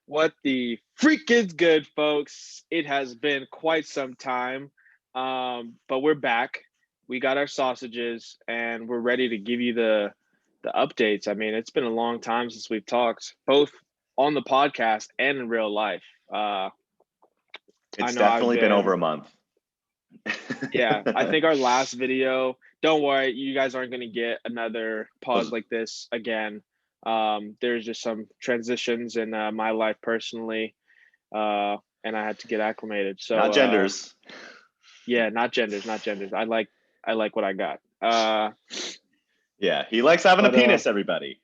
What the freak is good, folks? It has been quite some time, but we're back. We got our sausages, and we're ready to give you the updates. I mean, it's been a long time since we've talked, both on the podcast and in real life. Uh, I It's know I've definitely been over been, a month. yeah. I think our last video. Don't worry, you guys aren't going to get another pause Was like this again. There's just some transitions in my life personally and I had to get acclimated. So not genders. yeah, not genders, not genders. I like what I got. Yeah, he likes having a But penis, everybody.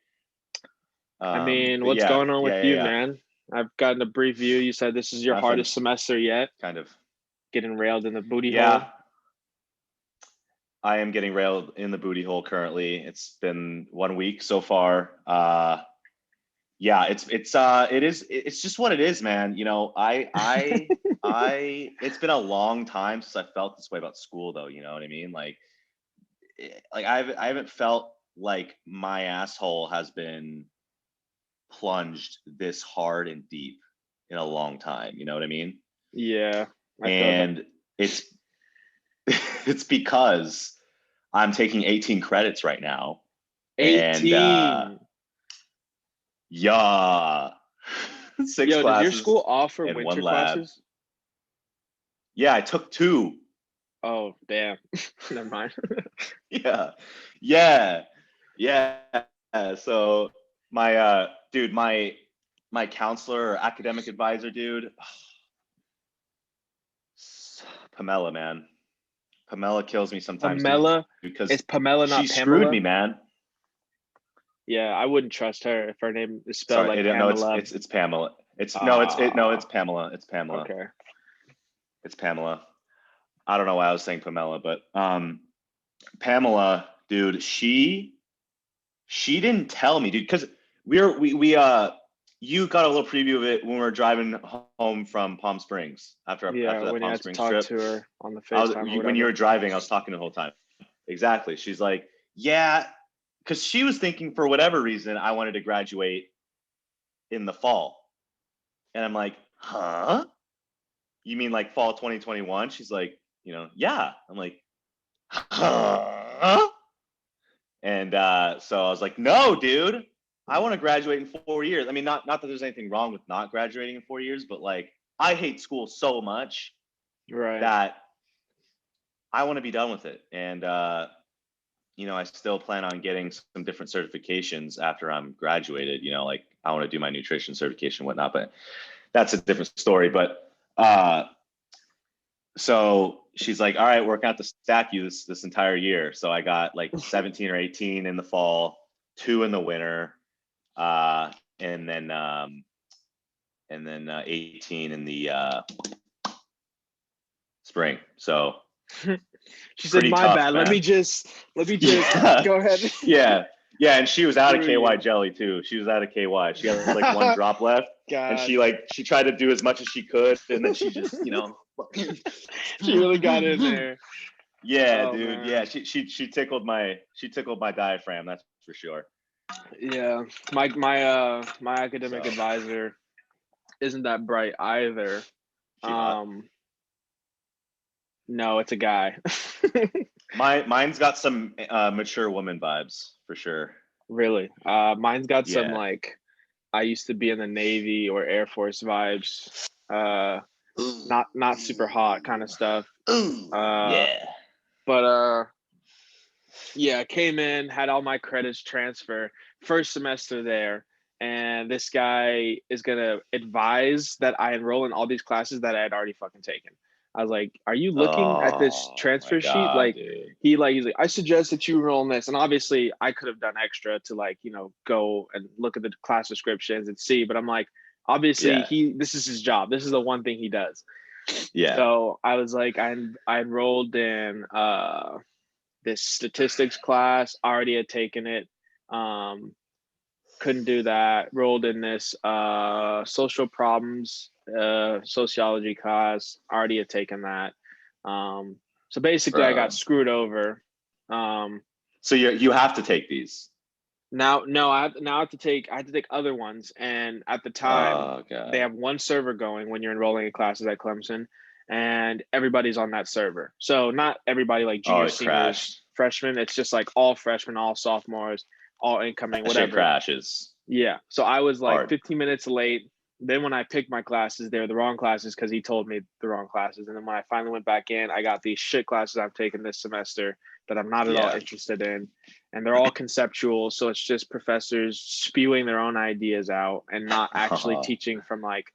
I mean, But what's yeah, going on with yeah, yeah, you, yeah. man? I've gotten a brief view. You said this is your Nothing, hardest semester yet, kind of. getting railed in the booty Yeah, hole. I am getting railed in the booty hole currently. It's been 1 week so far. Yeah, it's just what it is, man. It's been a long time since I felt this way about school, though. You know what I mean? Like I haven't felt like my asshole has been plunged this hard and deep in a long time. You know what I mean? Yeah, I feel that. And it's it's because I'm taking 18 credits right now, and 18. yeah, six Yo, does your classes school offer and one winter lab. classes? Yeah, I took two. Oh, damn. Never mind. Yeah, yeah, yeah. So dude, my counselor or academic advisor, dude, Pamela, man. Pamela kills me sometimes, dude, Pamela, is because Pamela she not screwed Pamela? me, man. Yeah, I wouldn't trust her if her name is spelled Sorry, like no, it's Pamela. it's it's Pamela. It's Ah, Pamela. It's Pamela. okay. It's Pamela. I don't know why I was saying Pamela, but Pamela, dude, she didn't tell me, dude, because we you got a little preview of it when we were driving home from Palm Springs Yeah, after that when you Palm had to Springs talk trip. to her on the I was FaceTime or when you were whatever. driving, I was talking the whole time. Exactly. She's like, yeah, because she was thinking for whatever reason I wanted to graduate in the fall, and I'm like, huh? You mean like fall 2021? She's like, yeah. I'm like, huh? And so I was like, no, dude, I want to graduate in 4 years. I mean, not that there's anything wrong with not graduating in 4 years, but like, I hate school so much Right. that I want to be done with it. And I still plan on getting some different certifications after I'm graduated. Like I want to do my nutrition certification and whatnot, but that's a different story. But so she's like, all right, we're gonna have to stack you this entire year. So I got like 17 or 18 in the fall, 2 in the winter, uh, and then 18 in the spring. So She said, pretty "My tough, bad. Let me man. just Yeah, go ahead." yeah, yeah. And she was out of Screw KY you. jelly too. She was out of KY. She had like one drop left, and God, she tried to do as much as she could, and then she just she really got in there. Yeah, Oh dude. Yeah, man. she tickled my diaphragm. That's for sure. Yeah. My academic So advisor isn't that bright either. she hot. Um, no, it's a guy. Mine's got some mature woman vibes for sure. Really. Mine's got some Yeah. like I used to be in the Navy or Air Force vibes. Not super hot kind of stuff. Ooh, Uh, yeah. but yeah, came in, had all my credits transfer first semester there, and this guy is gonna advise that I enroll in all these classes that I had already fucking taken. I was like, "Are you looking at this Oh my transfer sheet?" god, Like, dude. he's like, "I suggest that you enroll in this." And obviously, I could have done extra to like go and look at the class descriptions and see. But I'm like, obviously, Yeah, this is his job. This is the one thing he does. yeah. So I was like, I enrolled in this statistics class. Already had taken it. Um, couldn't do that. Rolled in this social problems sociology class. Already had taken that. So basically, I got Bro. screwed over. Um, So you have to take these. Now, no, I have to take other ones, and at the time, Oh they god. have one server going when you're enrolling in classes at Clemson, and everybody's on that server. So not everybody like Oh, juniors, it seniors, crashed. freshmen. It's just like all freshmen, all sophomores, all incoming, That shit whatever. crashes Yeah. So I was like hard. 15 minutes late. Then when I picked my classes, they were the wrong classes because he told me the wrong classes. And then when I finally went back in, I got these shit classes I've taken this semester that I'm not at all Yeah. interested in. And they're all conceptual. So it's just professors spewing their own ideas out and not actually Oh, teaching from like,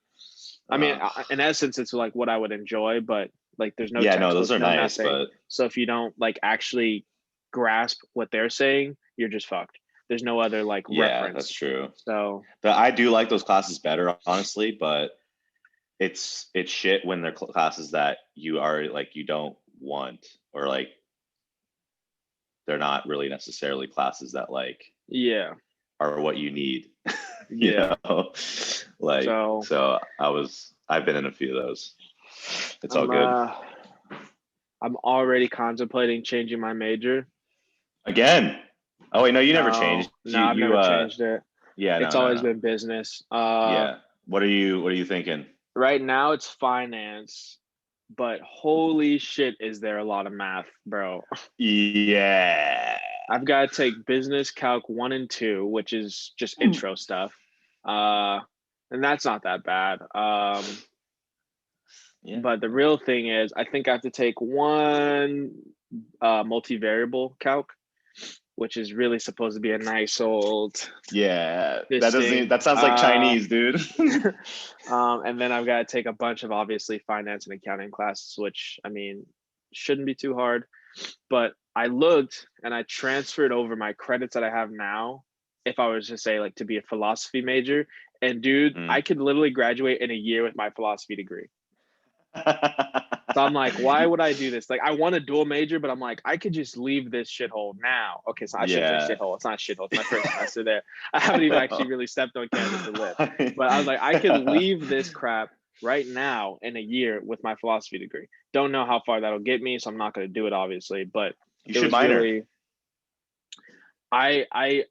I mean, in essence, it's like what I would enjoy, but like there's no yeah, no, those textbooks, are no nice, nothing. but So if you don't like actually grasp what they're saying, you're just fucked. There's no other like yeah, that's reference. true. So But I do like those classes better, honestly, but it's shit when they're classes that you are like you don't want, or like they're not really necessarily classes that like yeah, are what you need. you yeah. know like So so I've been in a few of those. It's all I'm good. uh I'm already contemplating changing my major. Again. Oh wait, no, you never changed. No, no, I've You never changed it. yeah, It's no, no, always no. been business. Yeah. What are you thinking? Right now it's finance, but holy shit, is there a lot of math, bro? Yeah. I've got to take business calc 1 and 2, which is just intro stuff. Uh, and that's not that bad. Yeah. But the real thing is, I think I have to take one multivariable calc, which is really supposed to be a nice old Yeah. That this doesn't thing. that sounds like Chinese, dude. And then I've got to take a bunch of obviously finance and accounting classes, which I mean shouldn't be too hard. But I looked and I transferred over my credits that I have now. If I was to say like to be a philosophy major, and dude, I Mhm. could literally graduate in a year with my philosophy degree. So I'm like, why would I do this? Like, I want a dual major, but I'm like, I could just leave this shithole now. Okay, so I shouldn't say Yeah. shithole. It's not a shithole. It's my first semester there. I haven't even actually really stepped on campus to live. But I was like, I could leave this crap right now in a year with my philosophy degree. Don't know how far that'll get me, so I'm not going to do it, obviously. But You it should was minor really, I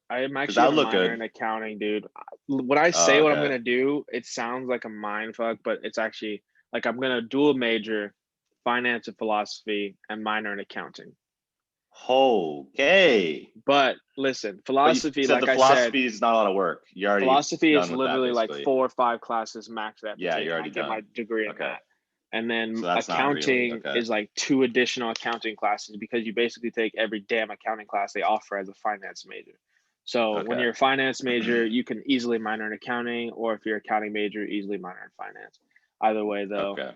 am because actually that going would to look minor in good. accounting, dude. When I say Oh, what I'm going okay. to do, it sounds like a mind fuck, but it's actually like I'm going to dual major finance and philosophy and minor in accounting. Okay. But listen, But you philosophy, said the like I said, philosophy is not a lot of work. You're already philosophy is done with that, literally like basically. 4 or 5 classes max I have to Yeah, take, you're and I already get my done. degree in Okay. that. And then So that's not really accounting okay. is like 2 additional accounting classes because you basically take every damn accounting class they offer as a finance major. So when Okay. you're a finance major, you can easily minor in accounting, or if you're accounting major, easily minor in finance. Either way, though, Okay.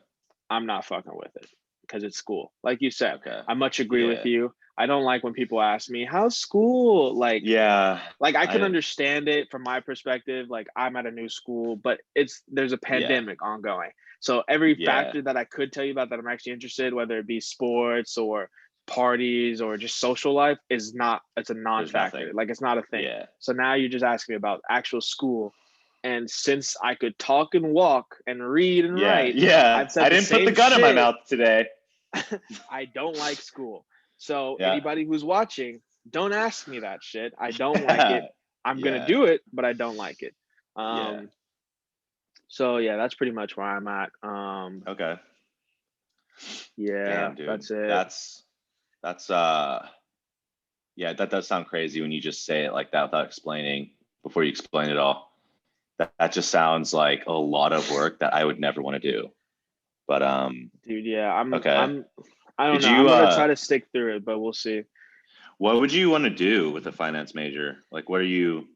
I'm not fucking with it because it's school. Like you said, Okay. I much agree with Yeah. you. I don't like when people ask me, how's school? Yeah. Like I can I understand it from my perspective. Like I'm at a new school, but there's a yeah. pandemic ongoing. So every Yeah. factor that I could tell you about that I'm actually interested, whether it be sports or parties or just social life, is not it's a There's non-factor. nothing. Like it's not a thing. Yeah. So now you're just asking me about actual school. And since I could talk and walk and read and Yeah. write, Yeah. I've I said the didn't put the same gun in my shit. mouth today. I don't like school. So Yeah. anybody who's watching, don't ask me that shit. I don't like it. I'm gonna Yeah. do it, but I don't like it. Yeah. So yeah, that's pretty much where I'm at. Okay. Yeah, Damn, dude. that's it. That's yeah, that does sound crazy when you just say it like that without explaining before you explain it all. That just sounds like a lot of work that I would never want to do. But Dude, yeah, I'm okay. I'm I don't Did know. I'm you gonna try to stick through it, but we'll see. what would you want to do with a finance major? Like what are you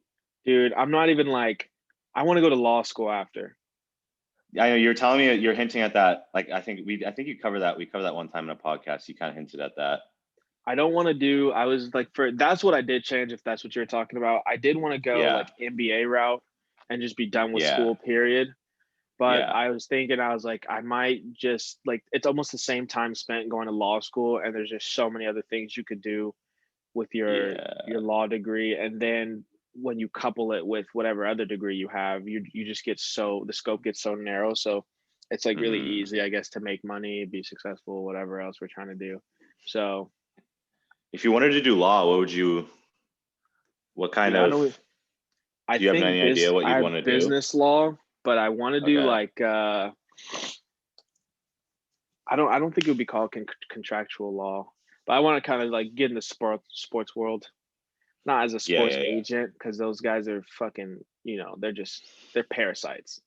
Dude, I'm not even like I want to go to law school after. I know you're telling me you're hinting at that. Like I think you cover that. We covered that one time in a podcast. You kind of hinted at that. I don't want to do I was like for that's what I did change if that's what you're talking about. I did want to go Yeah. like MBA route and just be done with Yeah. school, period. But Yeah. I was thinking, I was like, I might just like it's almost the same time spent going to law school, and there's just so many other things you could do with Yeah. your law degree, and then when you couple it with whatever other degree you have, you just get so the scope gets so narrow. So it's like really hmm easy, I guess, to make money, be successful, whatever else we're trying to do. So If you wanted to do law, what would you What kind Dude, I of? don't. I Do you have think any idea what I you'd have want to do? business law, but I want to do Okay. like I don't think it would be called contractual law, but I want to kind of like get in the sports world, not as a Yeah, sports yeah, agent because those guys are fucking, they're parasites.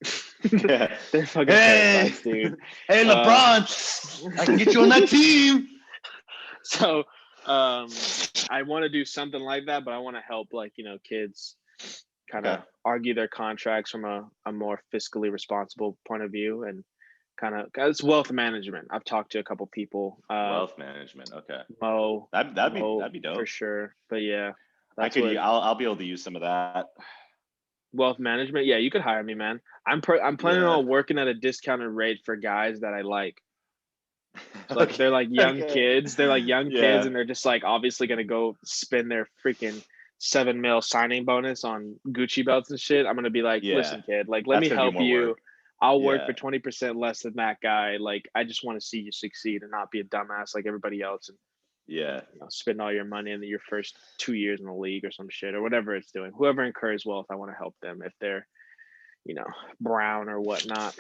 yeah. They're fucking Hey, parasites, dude. hey, Uh, LeBron, I can get you on that team. so I want to do something like that, but I want to help like, kids kind Okay. of argue their contracts from a more fiscally responsible point of view and kind of it's wealth management. I've talked to a couple people, Wealth management. Okay. Mo, That'd Mo be for dope. sure. But yeah, I that's could. what I'll be able to use some of that. wealth management. Yeah, you could hire me, man. I'm planning Yeah. on working at a discounted rate for guys that I like. So like Okay. they're like young Okay. kids. They're like young kids, Yeah. and they're just like obviously gonna go spend their freaking 7 mil signing bonus on Gucci belts and shit. I'm gonna be like, Yeah. listen, kid, like let That's me gonna be help more you. work. I'll work for Yeah. 20% less than that guy. Like I just want to see you succeed and not be a dumbass like everybody else and Yeah. spend all your money in your first 2 years in the league or some shit or whatever it's doing. Whoever incurs wealth, I want to help them if they're, you know, brown or whatnot.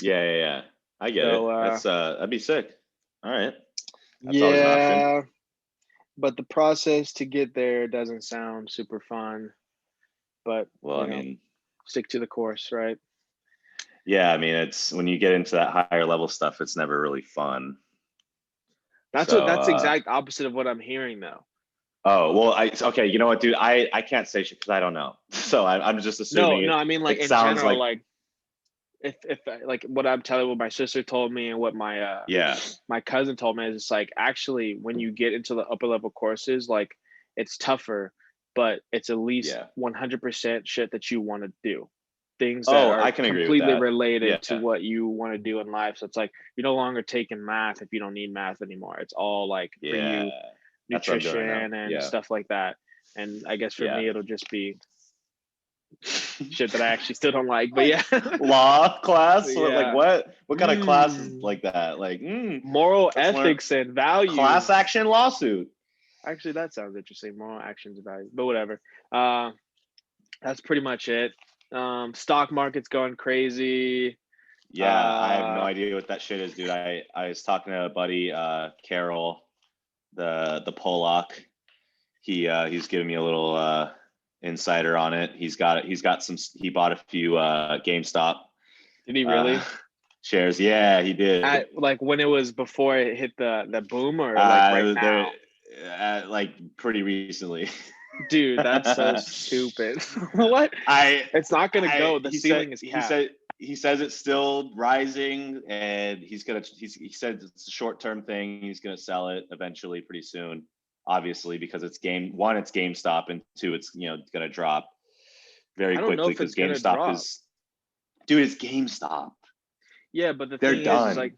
Yeah. Yeah. Yeah. I get So it. That's that'd be sick. All right. That's always an option. yeah, but the process to get there doesn't sound super fun. But Well, I mean, stick to the course, right? yeah, I mean, it's when you get into that higher level stuff, it's never really fun. So, That's the exact opposite of what I'm hearing though. oh, well, okay, you know what, dude, I can't say shit because I don't know. So I'm just No, assuming no, it. I mean like It in sounds general, like, like if like what I'm telling what my sister told me and what yeah, my cousin told me is it's like actually when you get into the upper level courses, like it's tougher, but it's at least yeah. 100% shit that you want to do. Things that Oh, are I can agree with completely that. related to Yeah, what you want to do in life. So it's like you're no longer taking math if you don't need math anymore. It's all like for yeah. you That's what I'm doing right now. nutrition and Yeah, stuff like that. And I guess for yeah. me it'll just be shit that I actually still don't like. But yeah. Law class? What, like Yeah. what? What kind of class is Mm. like that? Like, Moral let's learn ethics and class values. action lawsuit. Actually, that sounds interesting. Moral actions and values, but whatever. Uh, that's pretty much it. Stock market's going crazy. Yeah, I have no Uh, idea what that shit is, dude. I was talking to a buddy, Carol, the Polak. He's giving me a little insider on it. He's got some. He bought a few GameStop did he uh, really? shares. Yeah, he did. At like when it was before it hit the boom or like right They're now? like pretty recently. Dude, that's so stupid. What? I It's not gonna I go. The ceiling is capped. he says it's still rising, and he said it's a short term thing. He's gonna sell it eventually, pretty soon. Obviously, because it's it's GameStop, and two, it's gonna drop very I don't know quickly if because it's gonna GameStop drop. is, dude, it's GameStop. Yeah, but the They're thing is done. like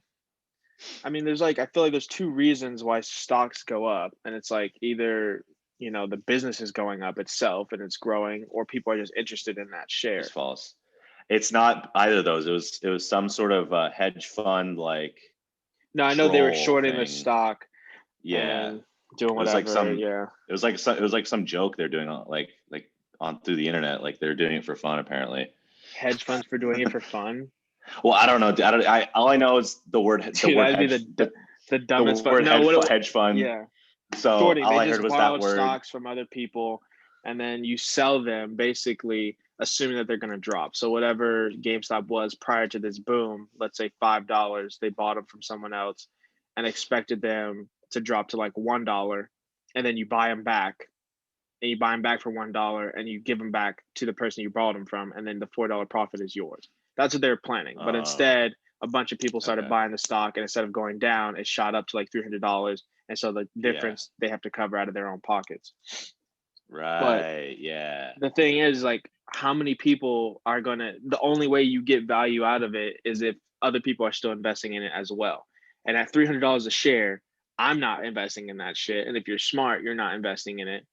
I mean, there's like I feel like there's two reasons why stocks go up, and it's like either the business is going up itself and it's growing, or people are just interested in that Just share. false. It's not either of those. It was some sort of hedge fund like No, I know they were troll shorting the thing. stock Yeah, and doing it was like whatever. some Yeah, it was like some joke they're doing on like on through the internet, like they're doing it for fun apparently. hedge funds for doing it for fun. Well, I don't know. I all I know is the Dude, word that'd be hedge the the dumbest fun. word No, hedge fund. yeah, So shorting. all They I heard just was that borrowed word. stocks from other people, and then you sell them basically, assuming that they're going to drop. So whatever GameStop was prior to this boom, let's say $5, they bought them from someone else, and expected them to drop to like $1, and then you buy them back, and you buy them back for $1, and you give them back to the person you bought them from, and then the $4 profit is yours. That's what they were planning, but Oh, instead, a bunch of people started okay. buying the stock, and instead of going down, it shot up to like $300, and so the Yeah. difference they have to cover out of their own pockets. But Right. Yeah. the thing is, like, how many people are gonna? The only way you get value out of it is if other people are still investing in it as well. And at $300 a share, I'm not investing in that shit. And if you're smart, you're not investing in it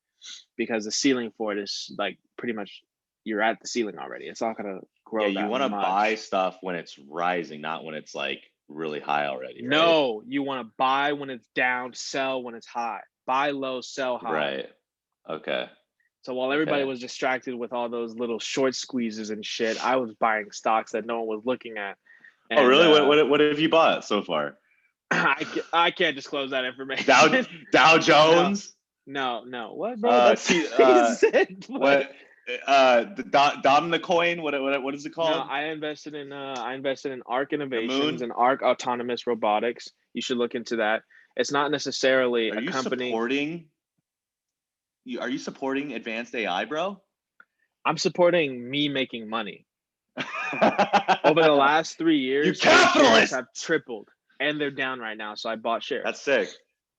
because the ceiling for it is like pretty much you're at the ceiling already. It's not gonna Yeah. grow You that want to buy much. stuff when it's rising, not when it's like really high already, right? No, you want to buy when it's down, sell when it's high. Buy low, sell high. Right. Okay. So while everybody Okay. was distracted with all those little short squeezes and shit, I was buying stocks that no one was looking at. Oh, And really? What have you bought so far? I can't disclose that Dow information. Dow No, Jones. no. What, bro? That's T is it. What? what the Dom the coin? What is it No, called? I invested in Arc The Innovations moon. and Arc Autonomous Robotics. You should look into that. It's not necessarily Are a you company. supporting? Are you supporting advanced AI, bro? I'm supporting me making money. Over the last 3 You years, their shares capitalist. have tripled, and they're down right now. So I bought shares. That's sick.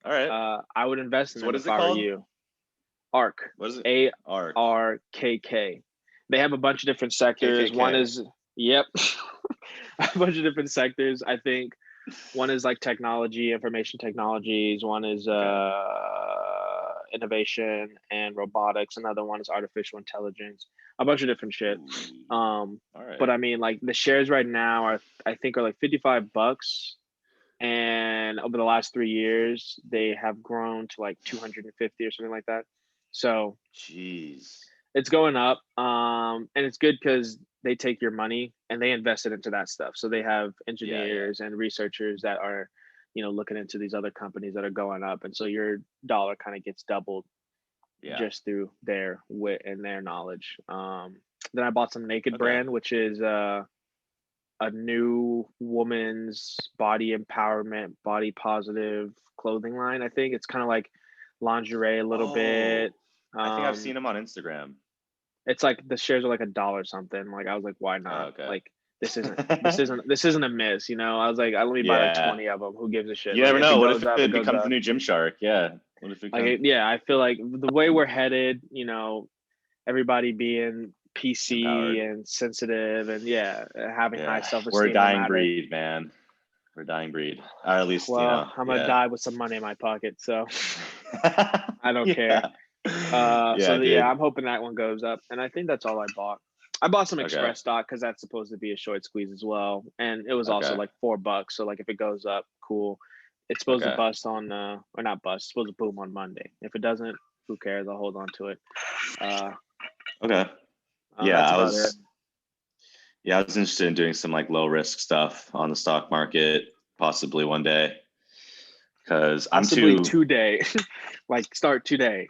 All right. I would invest in So them what is if it I were called? you. Arc, What is it? Arc. ARKK. They have a bunch of different sectors. One KKK. is, yep, a bunch of different sectors. I think one is like technology, information technologies. One is Okay. innovation and robotics. Another one is artificial intelligence. A bunch of different shit. Ooh. Um, All right. but I mean, like the shares right now are, I think, are like $55, and over the last 3 years, they have grown to like 250 or something like that. So Jeez. it's going up, and it's good because they take your money and they invest it into that stuff. So they have Yeah, yeah, engineers and researchers that are, looking into these other companies that are going up, and so your dollar kind of gets doubled yeah. just through their wit and their knowledge. Then I bought some Naked Okay. brand, which is a new woman's body empowerment, body positive clothing line. I think it's kind of like lingerie a little bit. Oh, I think I've Um, seen him on Instagram. it's like the shares are like $1 something. Like I was like, why Oh, not? okay. Like this isn't a miss. I was like, let me buy like Yeah. 20 of them. Who gives a shit? You Like never if it know. What goes if up, it it goes becomes the up. new Gymshark? Yeah. What if it Like comes yeah, I feel like the way we're headed, everybody being PC empowered? and sensitive and yeah, having high Yeah. We're a self-esteem no dying matter. breed, man. We're a dying breed. Or at least, Well, I'm gonna yeah. die with some money in my pocket, so I don't care. Yeah. Yeah, Yeah, dude. I'm hoping that one goes up, and I think that's all I bought. I bought some Okay. Express stock because that's supposed to be a short squeeze as well, and it was also Okay. like $4. So like if it goes up, cool. It's supposed to Okay. bust on or not bust. It's supposed to boom on Monday. If it doesn't, who cares? I'll hold on to it. Uh, Okay. Yeah, that's about it. I was interested in doing some like low risk stuff on the stock market, possibly one day. Because Possibly today, like start today.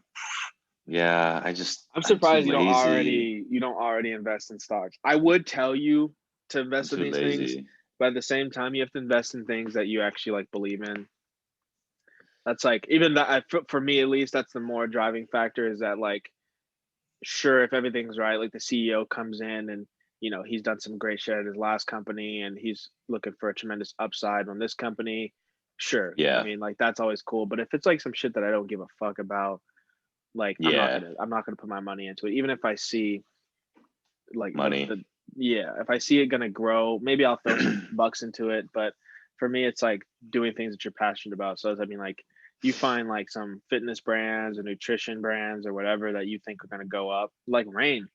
yeah, I'm I'm too surprised lazy. you don't already invest in stocks. I would tell you to I'm invest in too these things, lazy. but at the same time, you have to invest in things that you actually like believe in. That's like even that for me at least, that's the more driving factor is that like sure if everything's right, like the CEO comes in and he's done some great shit at his last company and he's looking for a tremendous upside on this company. Sure, I Yeah. mean like that's always cool, but if it's like some shit that I don't give a fuck about, like Yeah. I'm not gonna put my money into it, even if I see like Money. the yeah, if I see it gonna grow, maybe I'll throw some bucks into it. But for me, it's like doing things that you're passionate about. So I mean, like you find like some fitness brands or nutrition brands or whatever that you think are gonna go up. Like Rain,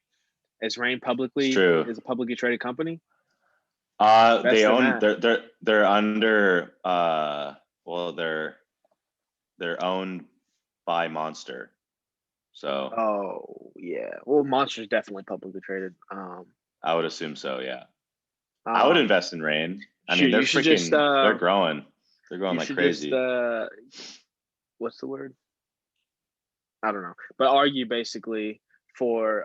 It's true. is a publicly traded company. They Invest in own that. they're under well they're owned by Monster. So Oh yeah, well, Monster's definitely publicly traded. I would assume so, yeah. I would Um, invest in Rain. I mean, shoot, they're growing. They're growing you like should just crazy. what's the word? I don't know, but argue basically for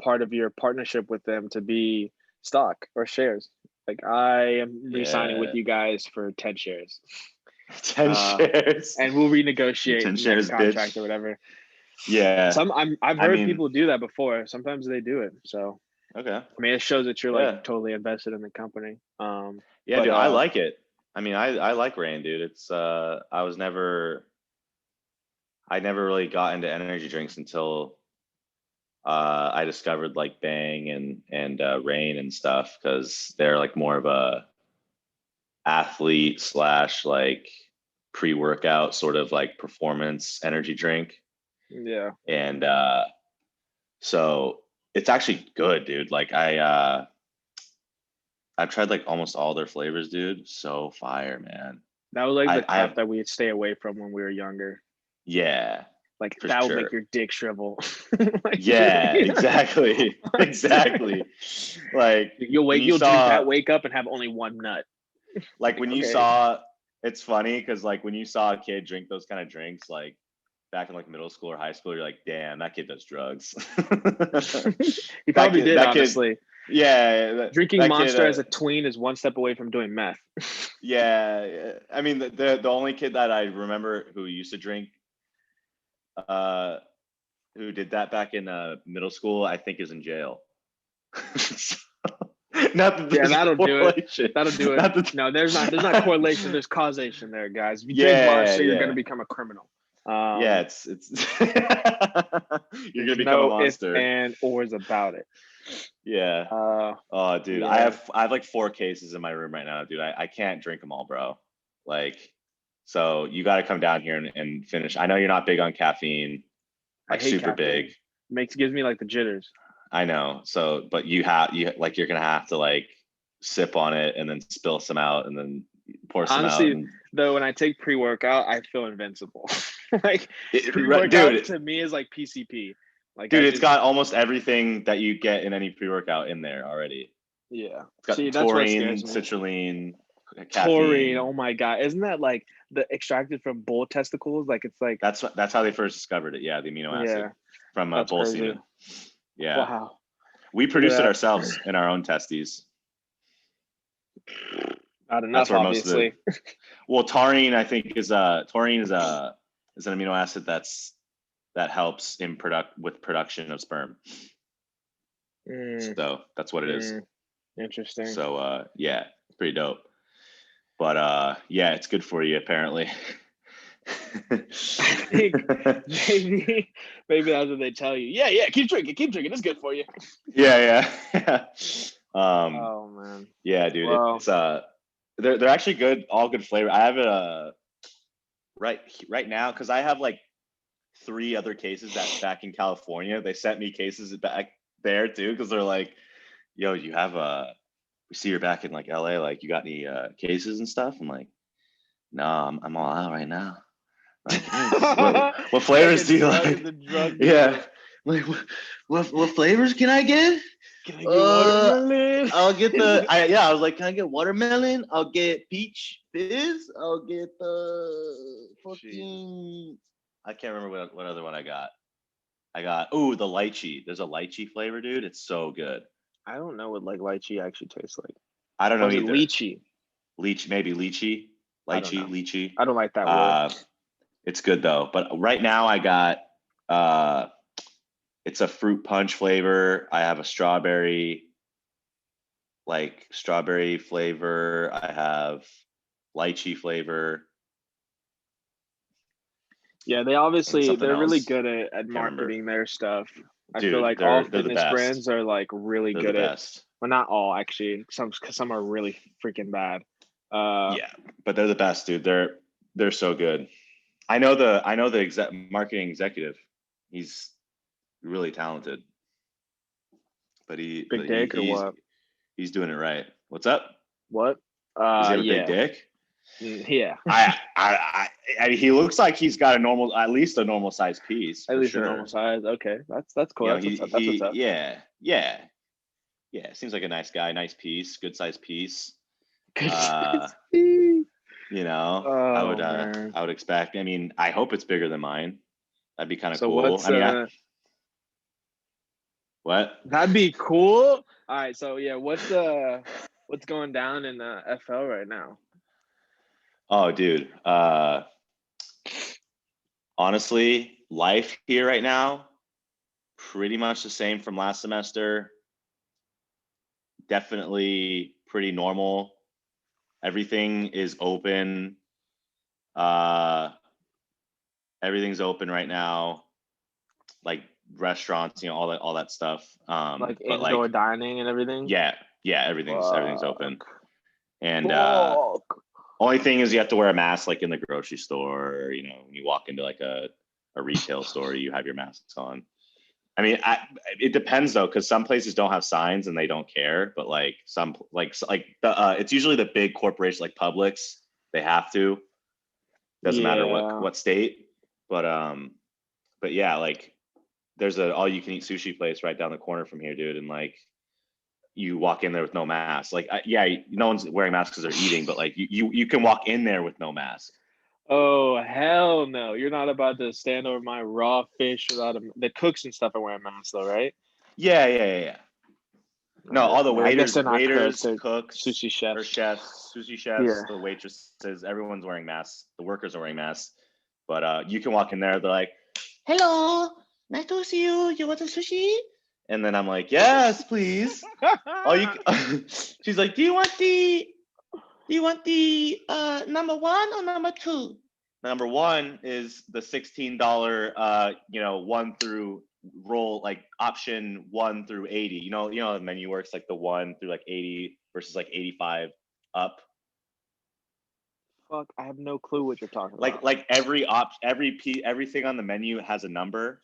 part of your partnership with them to be stock or shares. Like I am re-signing with Yeah. you guys for 10 shares. 10 Uh shares. and we'll You renegotiate 10 the next shares, contract bitch. or whatever. Yeah. I've I heard mean, people do that before. Sometimes they do it. So okay. I mean it shows that you're like Yeah. totally invested in the company. Yeah, But dude, I like it. I mean, I like Rain, dude. It's I never really got into energy drinks until I discovered like Bang and Rain and stuff because they're like more of a athlete slash like pre-workout sort of like performance energy drink. yeah. And so it's actually good, dude. Like I've tried like almost all their flavors, dude. So fire, man. That was like the I crap have that we'd stay away from when we were younger. yeah. Like For that would sure. make your dick shrivel. Like, Yeah, exactly. Exactly. Like when you you'll drink saw that, wake up and have only one nut. like Like, when you okay. saw it's funny because like when you saw a kid drink those kind of drinks, like back in like middle school or high school, you're like, damn, that kid does drugs. He that probably kid, did, that kid, honestly. yeah, Drinking that kid, Monster as a tween is one step away from doing meth. yeah. I mean, the only kid that I remember who used to drink, uh, who did that back in middle school, I think is in jail. So, not that Yeah, there's a that'll do it. correlation. That'll do it. Not that, No, there's not correlation. There's causation there, guys. If you drink yeah, Monster, you're gonna yeah. become a criminal. Yeah, it's you're There's gonna become a no if monster. and ors about it. Yeah. Oh, dude, Yeah. I have like 4 cases in my room right now, dude. I can't drink them all, bro. Like, so you got to come down here and finish. I know you're not big on caffeine, I like hate super big. caffeine. Gives me like the jitters. I know. So, but you like you're gonna have to like sip on it and then spill some out and then pour some out Honestly, and though, when I take pre-workout, I feel invincible. Like right, pre-workout to me is like PCP. Like dude, I it's just got almost everything that you get in any pre-workout in there already. yeah. It's got See, that's what taurine, scares me. citrulline, Taurine, caffeine. oh my god, isn't that like the extracted from bull testicles? Like it's like That's how they first discovered it. Yeah, the amino acid yeah, from that's bull crazy. semen. Yeah, Wow, we look produce it at ourselves in our own testes. that. Not That's enough, where most of the obviously. well, taurine I think taurine is an amino acid that helps in production of sperm. Mm, So that's what it is. interesting. So yeah, pretty dope. But yeah, it's good for you apparently. I think maybe that's what they tell you. Yeah, yeah, keep drinking, it's good for you. Yeah. Oh man. Yeah, dude, Well, it's they're actually good, all good flavor. I have it right now because I have like 3 other cases that back in California. They sent me cases back there too because they're like, yo, you have we see you're back in like LA, like you got any cases and stuff? I'm like, no, I'm all out right now. Like, what like flavors do you as like? a drug Yeah. dealer. Like what flavors can I get? Can I get watermelon? I'll get I was like, can I get watermelon? I'll get peach fizz. I'll get the fucking I can't remember what other one I got. The lychee. There's a lychee flavor, dude. It's so good. I don't know what like lychee actually tastes like. I don't Or know is it either. lychee? Maybe lychee. I don't know. Lychee. I don't like that word. It's good though. But right now I got it's a fruit punch flavor. I have a strawberry flavor. I have lychee flavor. Yeah, they And obviously something they're really else. good at Can't remember. marketing their stuff. I feel Dude, like all they're the fitness best. brands are like really They're the good at best. well not all actually. Some are really freaking bad. Yeah, but they're the best, dude. They're so good. I know the marketing executive. He's really talented. But Big dick or what? he's doing it right. What's up? What? Does he have a big Yeah. dick? Yeah. I he looks like he's got at least a normal size piece At for least a sure. normal size. Okay. That's cool. You know, That's what's up. That's what's up. yeah. Seems like a nice guy, nice piece, good size piece. Good Uh, size piece. you know, Oh man. I would expect. I mean, I hope it's bigger than mine. That'd be kind of So cool. what's I mean, what? that'd be cool. All right, so yeah, what's going down in FL right now? Oh, dude. Honestly, life here right now, pretty much the same from last semester. Definitely pretty normal. Everything is open. Everything's open right now. Like restaurants, all that stuff. Like But indoor like, dining and everything? yeah, everything's open. Fuck. And Fuck. only thing is you have to wear a mask like in the grocery store, or, when you walk into like a retail store, you have your masks on. I mean, it depends though, because some places don't have signs and they don't care. But like it's usually the big corporations like Publix, they have to. Doesn't matter Yeah. what state. But but yeah, like there's a all you can eat sushi place right down the corner from here, dude, and like you walk in there with no mask. Like, yeah, no one's wearing masks because they're eating, but like you can walk in there with no mask. Oh hell no! You're not about to stand over my raw fish without a. The cooks and stuff are wearing masks though, right? Yeah. No, all the I guess waiters, they're not cooks. They're cooks, sushi or chefs. chefs, sushi chefs, Yeah. the waitresses, everyone's wearing masks. The workers are wearing masks, but you can walk in there. They're like, "Hello, nice to see you. You want a sushi?" And then I'm like, "Yes, please." Oh, you. She's like, Do you want the number one or number two? Number one is the $16, one through roll, like option 1 through 80. The menu works like the 1 through like 80 versus like 85 up. Fuck, I have no clue what you're talking Like about. like everything on the menu has a number,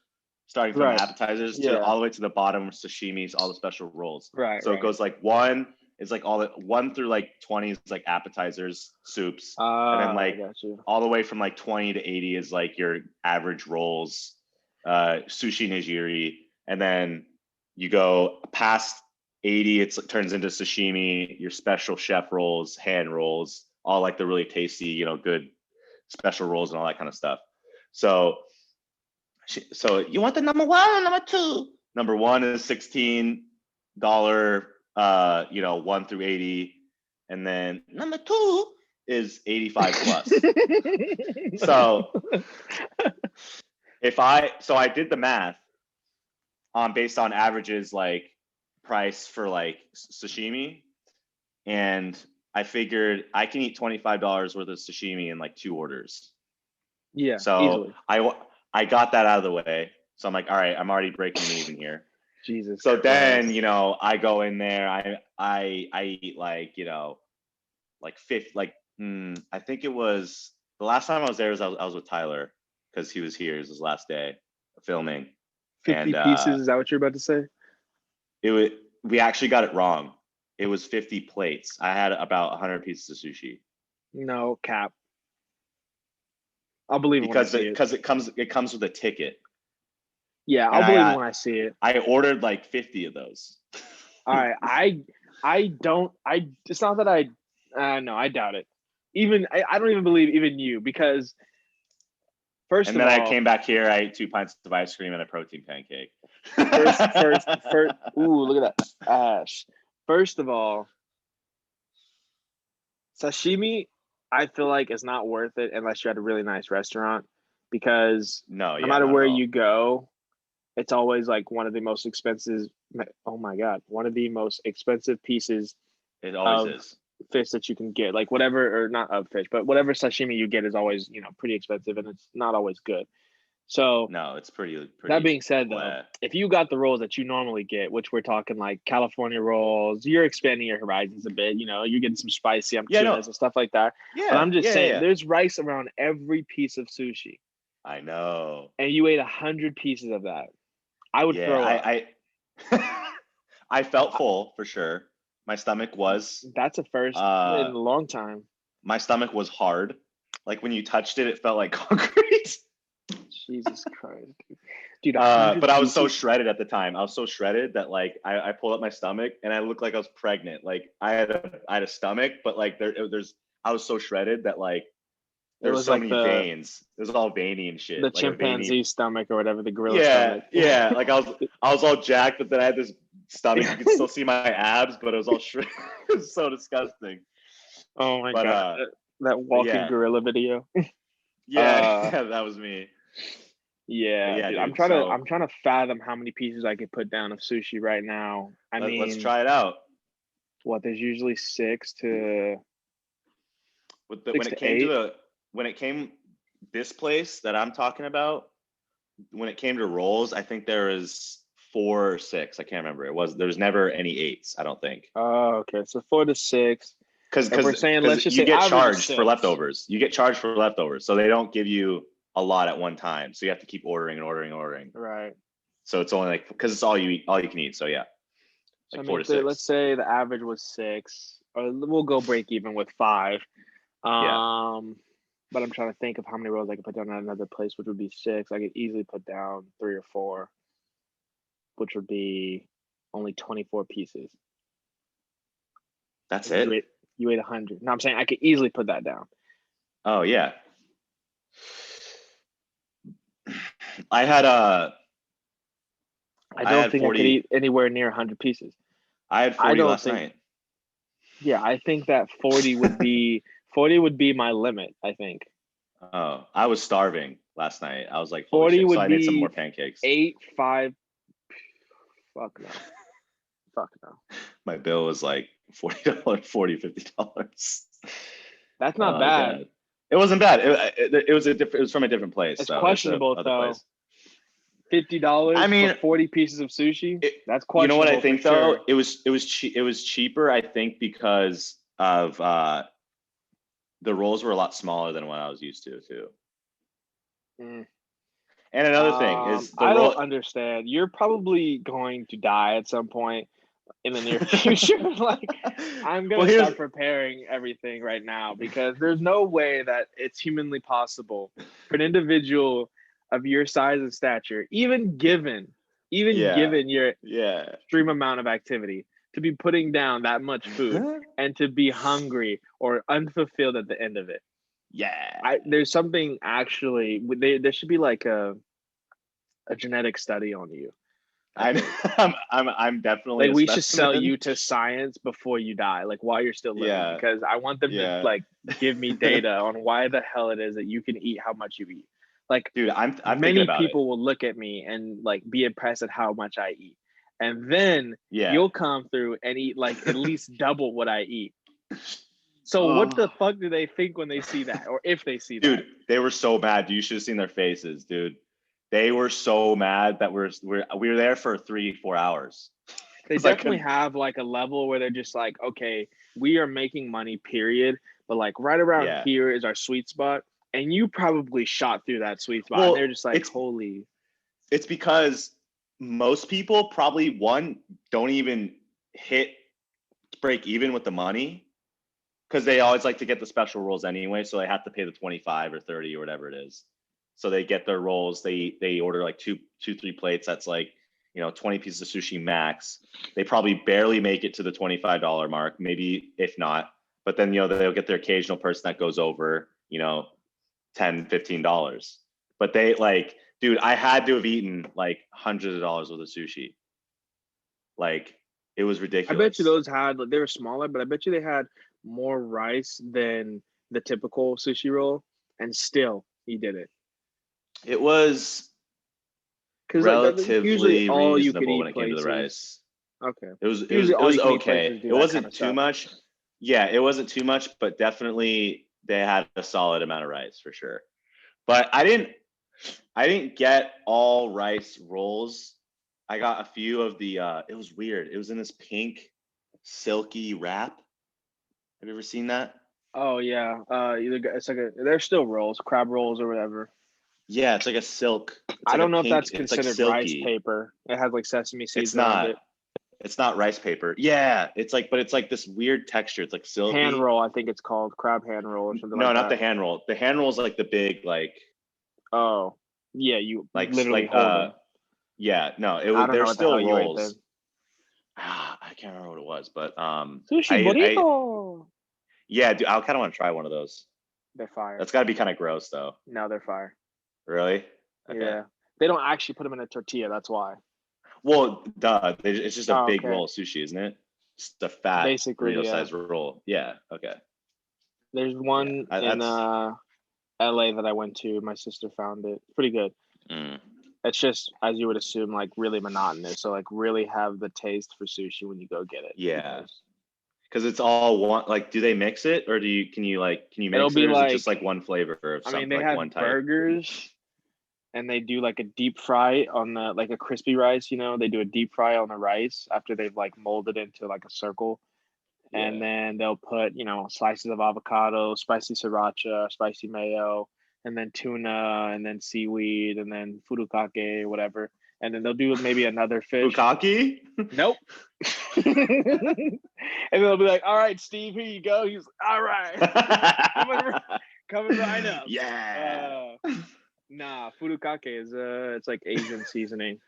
starting from Right. the appetizers to Yeah. all the way to the bottom, sashimis, all the special rolls. Right. So it goes like 1 is like all the 1 through like 20 is like appetizers, soups, and then I like got you. all the way from like 20 to 80 is like your average rolls, sushi nigiri, and then you go past 80, it turns into sashimi, your special chef rolls, hand rolls, all like the really tasty, good special rolls and all that kind of stuff. So you want the number one or number two? Number one is $16, 1 through 80, and then number two is 85 plus. So I did the math based on averages, like price for like sashimi, and I figured I can eat $25 worth of sashimi in like 2 orders. Yeah. So easily. I got that out of the way. So I'm like, all right, I'm already breaking even here. Jesus. So Christ. then, I go in there, I eat like, like I think it was the last time I was there I was with Tyler because he was here. It was his last day of filming. 50 And pieces. Is that what you're about to say? we actually got it wrong. It was 50 plates. I had about 100 pieces of sushi. No cap. I'll believe it when I see it. Because it comes with a ticket. Yeah, And I'll believe it when I see it. I ordered like 50 of those. All right, I don't. It's not that I. No, I doubt it. I don't even believe even you because. First And of then all, I came back here. I ate 2 pints of ice cream and a protein pancake. first. Ooh, look at that ash. First of all, sashimi, I feel like is not worth it unless you're at a really nice restaurant, because no matter where you go, it's always like one of the most expensive. Oh my god, one of the most expensive pieces. It always is. Fish that you can get, like whatever, or not of fish, but whatever sashimi you get is always pretty expensive, and it's not always good. So no, it's pretty. That being said, though, if you got the rolls that you normally get, which we're talking like California rolls, you're expanding your horizons a bit. You're getting some spicy tunas and stuff like that. Yeah, but I'm just saying, there's rice around every piece of sushi. I know. And you ate 100 pieces of that. I would throw up. I felt full for sure. My stomach was. That's a first in a long time. My stomach was hard. Like when you touched it, it felt like concrete. Jesus Christ, dude. But I was so shredded at the time. I was so shredded that like I pulled up my stomach and I looked like I was pregnant. Like I had a stomach, but like I was so shredded that like there was so like many veins. It was all veiny and shit. The like chimpanzee stomach or whatever, the gorilla stomach. Yeah. Like I was all jacked, but then I had this stomach. You could still see my abs, but it was all shredded. It was so disgusting. Oh my god, that walking gorilla video. Yeah, that was me. Yeah, dude, I'm trying to fathom how many pieces I could put down of sushi right now. Let's try it out. What, there's usually 6 to when it came this place that I'm talking about, when it came to rolls, I think there was 4 or 6. I can't remember. There's never any 8s, I don't think. Oh, okay. So 4 to 6. Because let's just say get charged for leftovers. You get charged for leftovers, so they don't give you a lot at one time. So you have to keep ordering and ordering and ordering. Right. So it's only like, because it's all you can eat. So yeah. Like 4 to 6. Let's say the average was 6, or we'll go break even with 5. But I'm trying to think of how many rolls I could put down at another place, which would be 6. I could easily put down 3 or 4, which would be only 24 pieces. That's You it. ate, you ate 100. No, I'm saying I could easily put that down. Oh yeah. I had I I don't had think I could 40. eat anywhere near 100 pieces. I had I 40 don't last think. night. Yeah, I think that 40 would be my limit. I think Oh, I was starving last night. I was like, holy 40 shit. So would I made some more be pancakes. 8, 5. Fuck no. Fuck no. My bill was like $40, $50. That's not Oh bad. god. It wasn't bad. It was it was from a different place. It's So it's a questionable other though. place. $50 I for mean, 40 pieces of sushi. That's you know what I questionable for think though? sure. It was cheaper, I think, because of the rolls were a lot smaller than what I was used to too. Mm. And another thing is the I don't roll. understand. You're probably going to die at some point in the near future. Like, I'm Well, gonna here's start preparing everything right now because there's no way that it's humanly possible for an individual of your size and stature, even given yeah, your yeah. extreme amount of activity, to be putting down that much food and to be hungry or unfulfilled at the end of it. Yeah. There's something actually there should be like a genetic study on you. I'm definitely Like, a we should sell specimen. you to science before you die, like while you're still living, Yeah, because I want them to yeah. like give me data on why the hell it is that you can eat how much you eat. Like, Dude, I'm thinking many about it. people will look at me and like be impressed at how much I eat. And then Yeah. you'll come through and eat like at least double what I eat. So what the fuck do they think when they see that, or if they see that? Dude, they were so mad. You should have seen their faces, dude. They were so mad that we were there for 3-4 hours. They definitely have like a level where they're just like, okay, we are making money, period. But like right around Yeah. here is our sweet spot. And you probably shot through that sweet spot. Well, and they're just like, holy. It's because most people probably don't even break even with the money because they always like to get the special rolls anyway. So they have to pay the 25 or 30 or whatever it is. So they get their rolls. They order like two, 3 plates. That's like, 20 pieces of sushi max. They probably barely make it to the $25 mark, maybe if not. But then, they'll get their occasional person that goes over, $10, $15. But they like, dude, I had to have eaten like hundreds of dollars worth of sushi. Like, it was ridiculous. I bet you those they were smaller, but I bet you they had more rice than the typical sushi roll. And still, he did it. It was usually relatively all you could reasonable when eat it came to the places. rice. Okay. It was okay. It wasn't too stuff. much. Yeah, it wasn't too much, but definitely they had a solid amount of rice for sure. But I didn't get all rice rolls. I got a few of the it was weird. It was in this pink silky wrap. Have you ever seen that? Oh yeah. It's like they're still rolls, crab rolls or whatever. Yeah, it's like a silk. I don't know if that's It's like considered rice silky. paper. It has like sesame seeds It's around not. it. It's not rice paper. Yeah, but it's like this weird texture. It's like silky. Hand roll, I think it's called crab hand roll or something No, like that. not the hand roll. The hand roll is like the big like. Oh, yeah, you like literally hold them. Yeah, no, it was. They're still rolls. I can't remember what it was, but sushi burrito. Yeah, dude, I kind of want to try one of those. They're fire. That's got to be kind of gross, though. No, they're fire. Really? Okay. Yeah, they don't actually put them in a tortilla. That's why. Well, duh. It's just a big roll of sushi, isn't it? Just a fat, basically burrito-sized roll. Yeah. Okay. There's one in LA that I went to. My sister found it. Pretty good. It's just, as you would assume, like really monotonous. So like really have the taste for sushi when you go get it. Yeah. Because it's all one. Like, do they mix it, or can you mix it, or is it just like one flavor of something? I mean, they like have one type? Burgers, and they do like a deep fry on the like a crispy rice. They do a deep fry on the rice after they've like molded into like a circle. And then they'll put, slices of avocado, spicy sriracha, spicy mayo, and then tuna, and then seaweed, and then furikake, whatever. And then they'll do maybe another fish. Bukkake? Nope. And they'll be like, all right, Steve, here you go. He's all right. Coming right up. Yeah. Nah, furikake is it's like Asian seasoning.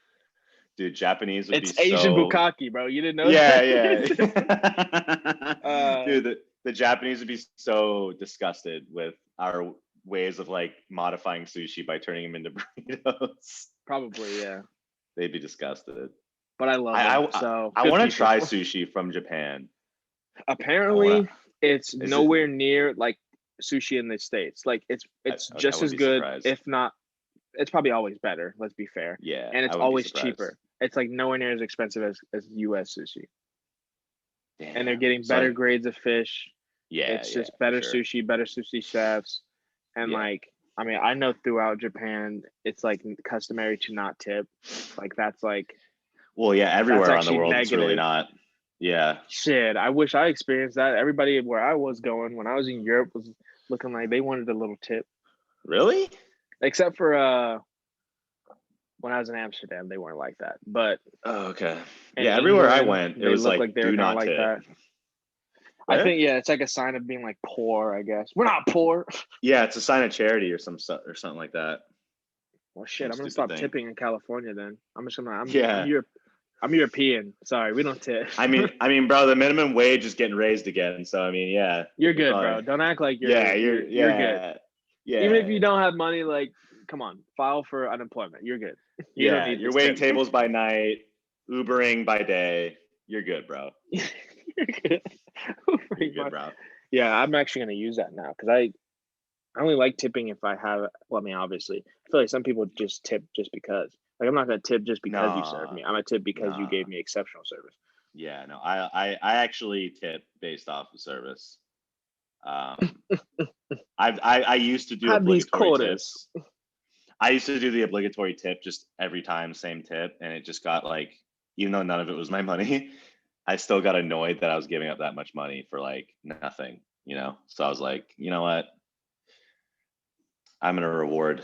Dude, Japanese would be It's Asian so. bukkake, bro. You didn't know Yeah, that? yeah. uh, Dude, the Japanese would be so disgusted with our ways of like modifying sushi by turning them into burritos. probably, yeah. They'd be disgusted. But I love I them. I, So I good want to people. try sushi from Japan. I want Apparently, to. it's Is it? nowhere near like sushi in the States. Like it's I just wouldn't as be good, surprised. if not, it's probably always better. Let's be fair, Yeah, and I it's wouldn't be always surprised. cheaper. It's like nowhere near as expensive as U.S. sushi, and they're Damn. getting So better like, grades of fish. yeah, It's yeah, just for better sure. sushi chefs, and Yeah. like I mean, I know throughout Japan, it's like customary to not tip. Like Well, yeah, that's everywhere around the actually world, it's really negative. not. Yeah. Shit, I wish I experienced that. Everybody where I was going when I was in Europe was looking like they wanted a little tip. Really? Except for when I was in Amsterdam, they weren't like that. But Oh, okay. in Yeah, everywhere I England, went, it they was look like like, they were do kind of not like tip. that. I Where? think yeah, it's like a sign of being like poor, I guess. We're not poor. Yeah, it's a sign of charity or something like that. Well shit, Some I'm gonna stupid stop thing. tipping in California then. I'm just gonna Yeah. I'm European. Sorry, we don't tip. Bro, the minimum wage is getting raised again. So I mean, yeah, You're you're good, probably. bro. Don't act like Yeah, you're good. Even if yeah, you don't have money, like come on, file for unemployment. You're good. You don't yeah. need You're this waiting tip. tables by night, Ubering by day. You're good, bro. You're good. You're good, bro. Yeah, I'm actually gonna use that now because I only like tipping if I have. Well, I mean, obviously, I feel like some people just tip just because. Like, I'm not gonna tip just because you served Nah, me. I'm gonna tip because you nah. gave me exceptional service. Yeah, no. I actually tip based off of service. Um, I used to do Have these obligatory quarters. tips. I used to do the obligatory tip just every time, same tip, and it just got like, even though none of it was my money, I still got annoyed that I was giving up that much money for like nothing, you know? So I was like, you know what? I'm gonna reward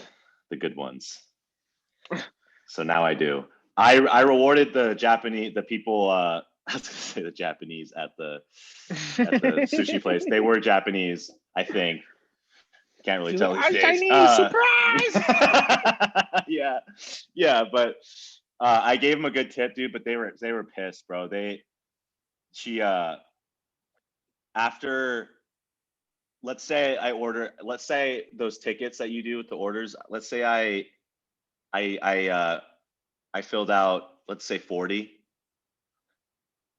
the good ones. So now I do. I rewarded the people I was gonna say the Japanese at the sushi place. They were Japanese, I think. Can't really She's tell like, these I'm days. Chinese. Surprise! Yeah, yeah, but I gave them a good tip, dude. But they were pissed, bro. She after, let's say those tickets that you do with the orders. Let's say I I uh, I filled out, let's say 40.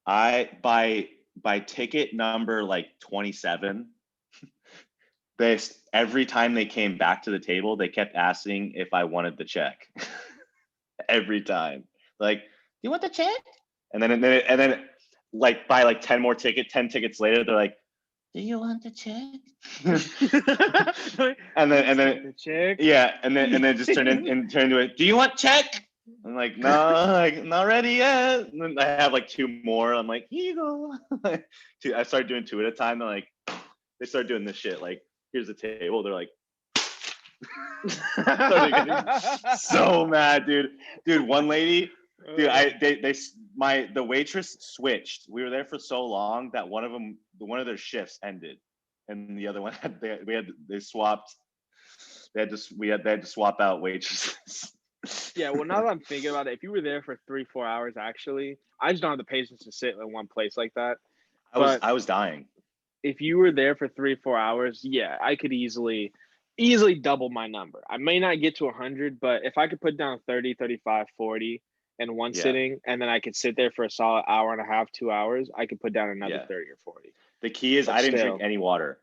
I by ticket number like 27, they every time they came back to the table, they kept asking if I wanted the check. Every time, like, do you want the check? And then like by like 10 tickets later, they're like, do you want the check? and then the chick. yeah, and then it just turned into it. Do you want check? I'm like, no, like, not ready yet. And then I have like two more. I'm like, here you go. I started doing two at a time. They're like, they start doing this shit. Like, here's the table. They're like, started getting so mad, dude. Dude, one lady, dude, the waitress switched. We were there for so long that one of their shifts ended, and the other one they swapped. They had to swap out waitresses. Yeah, well, now that I'm thinking about it, if you were there for 3-4 hours, actually, I just don't have the patience to sit in one place like that. But I was dying. if you were there for 3-4 hours, yeah, I could easily double my number. I may not get to 100, but if I could put down 30, 35, 40 in one Yeah, sitting, and then I could sit there for a solid hour and a half, 2 hours, I could put down another yeah. 30 or 40. The key is But I didn't drink still, any water.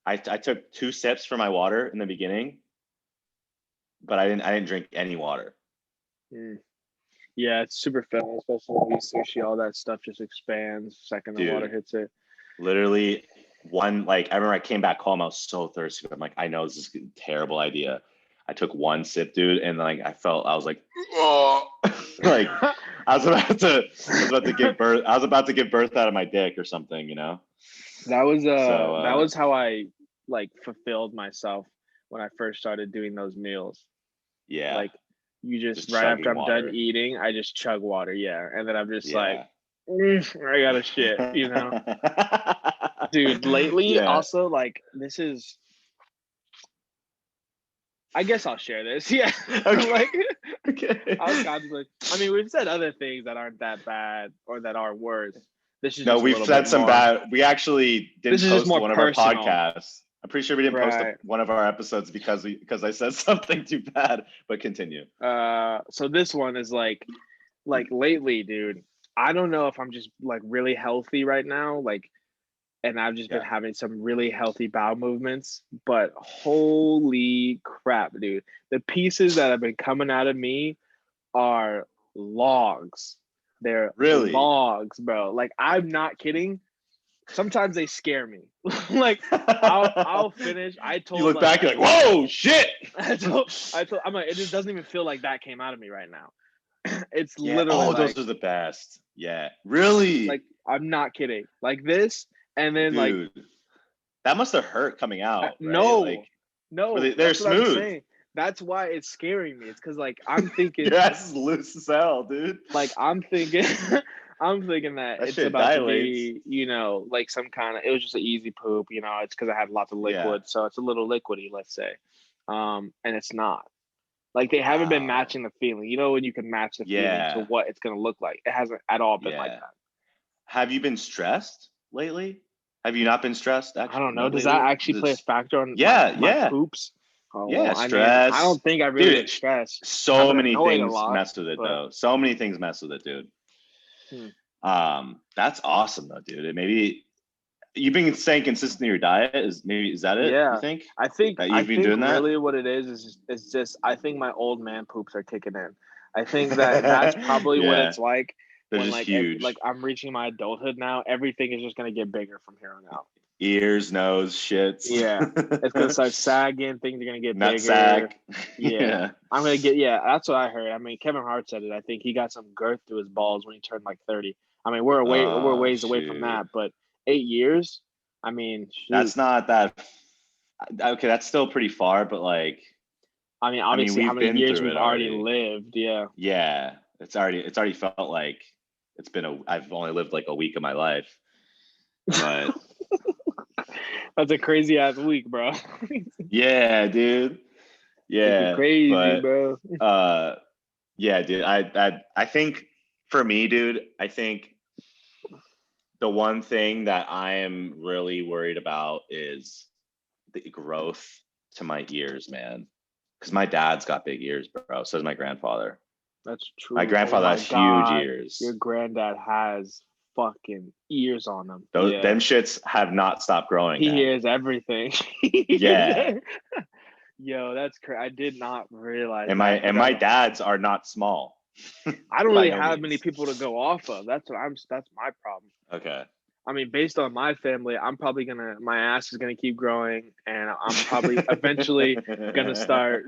I took 2 sips for my water in the beginning, but I didn't drink any water. mm, yeah, it's super filling, especially when you eat sushi. All that stuff just expands the second the water Dude, hits it. literally I remember I came back home, I was so thirsty. I'm like, I know this is a terrible idea. I took one sip, dude, and like I was like, oh, like I was about to give birth. I was about to give birth out of my dick or something, you know? So That was how I like fulfilled myself when I first started doing those meals. yeah, Like you just just right after chugging I'm done water. eating, I just chug water, yeah, and then I'm just like, Yeah. I gotta shit, you know, dude. Lately, Yeah. also like this is I guess I'll share this. Yeah. Okay. Like Okay. I was contemplating. I mean, we've said other things that aren't that bad or that are worse. This is No, just a we've little said bit some more. bad. We actually This didn't is just post more one of our personal. podcasts. I'm pretty sure we didn't post Right. one of our episodes because I said something too bad. But continue. So this one is like lately, dude. I don't know if I'm just like really healthy right now, like, and I've just been Yeah. having some really healthy bowel movements, but holy crap, dude. The pieces that have been coming out of me are logs. They're Really. logs, bro. Like I'm not kidding. Sometimes they scare me. Like I'll finish. I You told look like back, you're like, whoa, shit. I told I'm like, it just doesn't even feel like that came out of me right now. It's Yeah. literally Oh, those like are the best. Yeah. Really, like I'm not kidding. Like this, and then like dude. That must have hurt coming out, right? Like, no, no, they're that's what I'm smooth. saying. That's why it's scaring me. It's because like I'm thinking Your ass is loose as hell, dude. like I'm thinking I'm thinking that That it's shit about to dilates. be, like some kind of it was just an easy poop, it's because I had lots of Yeah. liquid, so it's a little liquidy, let's say. And it's not. Like they haven't been Wow. matching the feeling. You know when you can match the feeling to Yeah. what it's gonna look like. It hasn't at all been like Yeah. that. Have you been stressed lately? Have you not been stressed I actually don't know. Does that lately? actually play a factor on my Yeah, my yeah. poops? Oh Yeah, well, I mean, I stress. don't think I really Dude, get stressed. I've so been many annoyed a things lot, mess with it but though. So many things mess with it, dude. hmm. That's awesome though, dude. It maybe you've been staying consistent in your diet. Is that it? You Yeah, think I think that I you've been think doing that? really what it is just I think my old man poops are kicking in. I think that's probably what Yeah, it's like they're when just like huge. I'm reaching my adulthood now. Everything is just gonna get bigger from here on out. Ears, nose, shits, Yeah, it's gonna start sagging. Things are gonna get nut bigger. sack. Yeah, Yeah. I'm gonna get. Yeah, that's what I heard. I mean, Kevin Hart said it. I think he got some girth to his balls when he turned like 30. I mean, we're Oh ways away from shoot. that, but 8 years. I mean, shoot. That's not that. Okay, that's still pretty far, but like, I mean, I mean, obviously, how we've many been years through we've it already already. lived? Yeah, Yeah, it's already felt like I've only lived like a week of my life, but that's a crazy ass week, bro. yeah, dude. It's Yeah, crazy, but bro. uh, yeah, dude. I think for me, dude, I think the one thing that I am really worried about is the growth to my ears, man. Because my dad's got big ears, bro. So does my grandfather. That's My true. Oh grandfather my has huge god, your ears. granddad has fucking ears on him. Those Yeah. them shits have not stopped growing, He man. hears everything. He hears Yeah. it. Yo, that's crazy. I did not realize And my that. and Like, my dads are not small. I don't By really no have many means. people to go off of. That's my problem. Okay. I mean, based on my family, I'm probably gonna my ass is gonna keep growing, and I'm probably eventually gonna start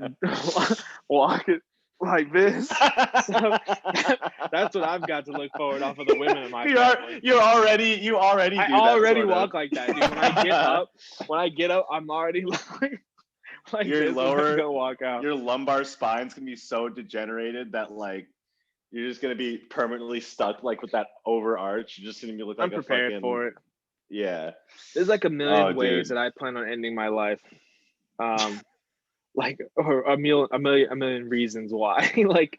walking like this. So that's what I've got to look forward off of the women in my family. You already I do that already sort of. walk like that, dude. When I get up, I'm already like your this when I lower go walk out. your lumbar spine's gonna be so degenerated that like you're just gonna be permanently stuck like with that overarch. You're just gonna look I'm like a prepared fucking for it. yeah. There's like a Oh, million ways dude. that I plan on ending my life. Um, like or a million reasons why. Like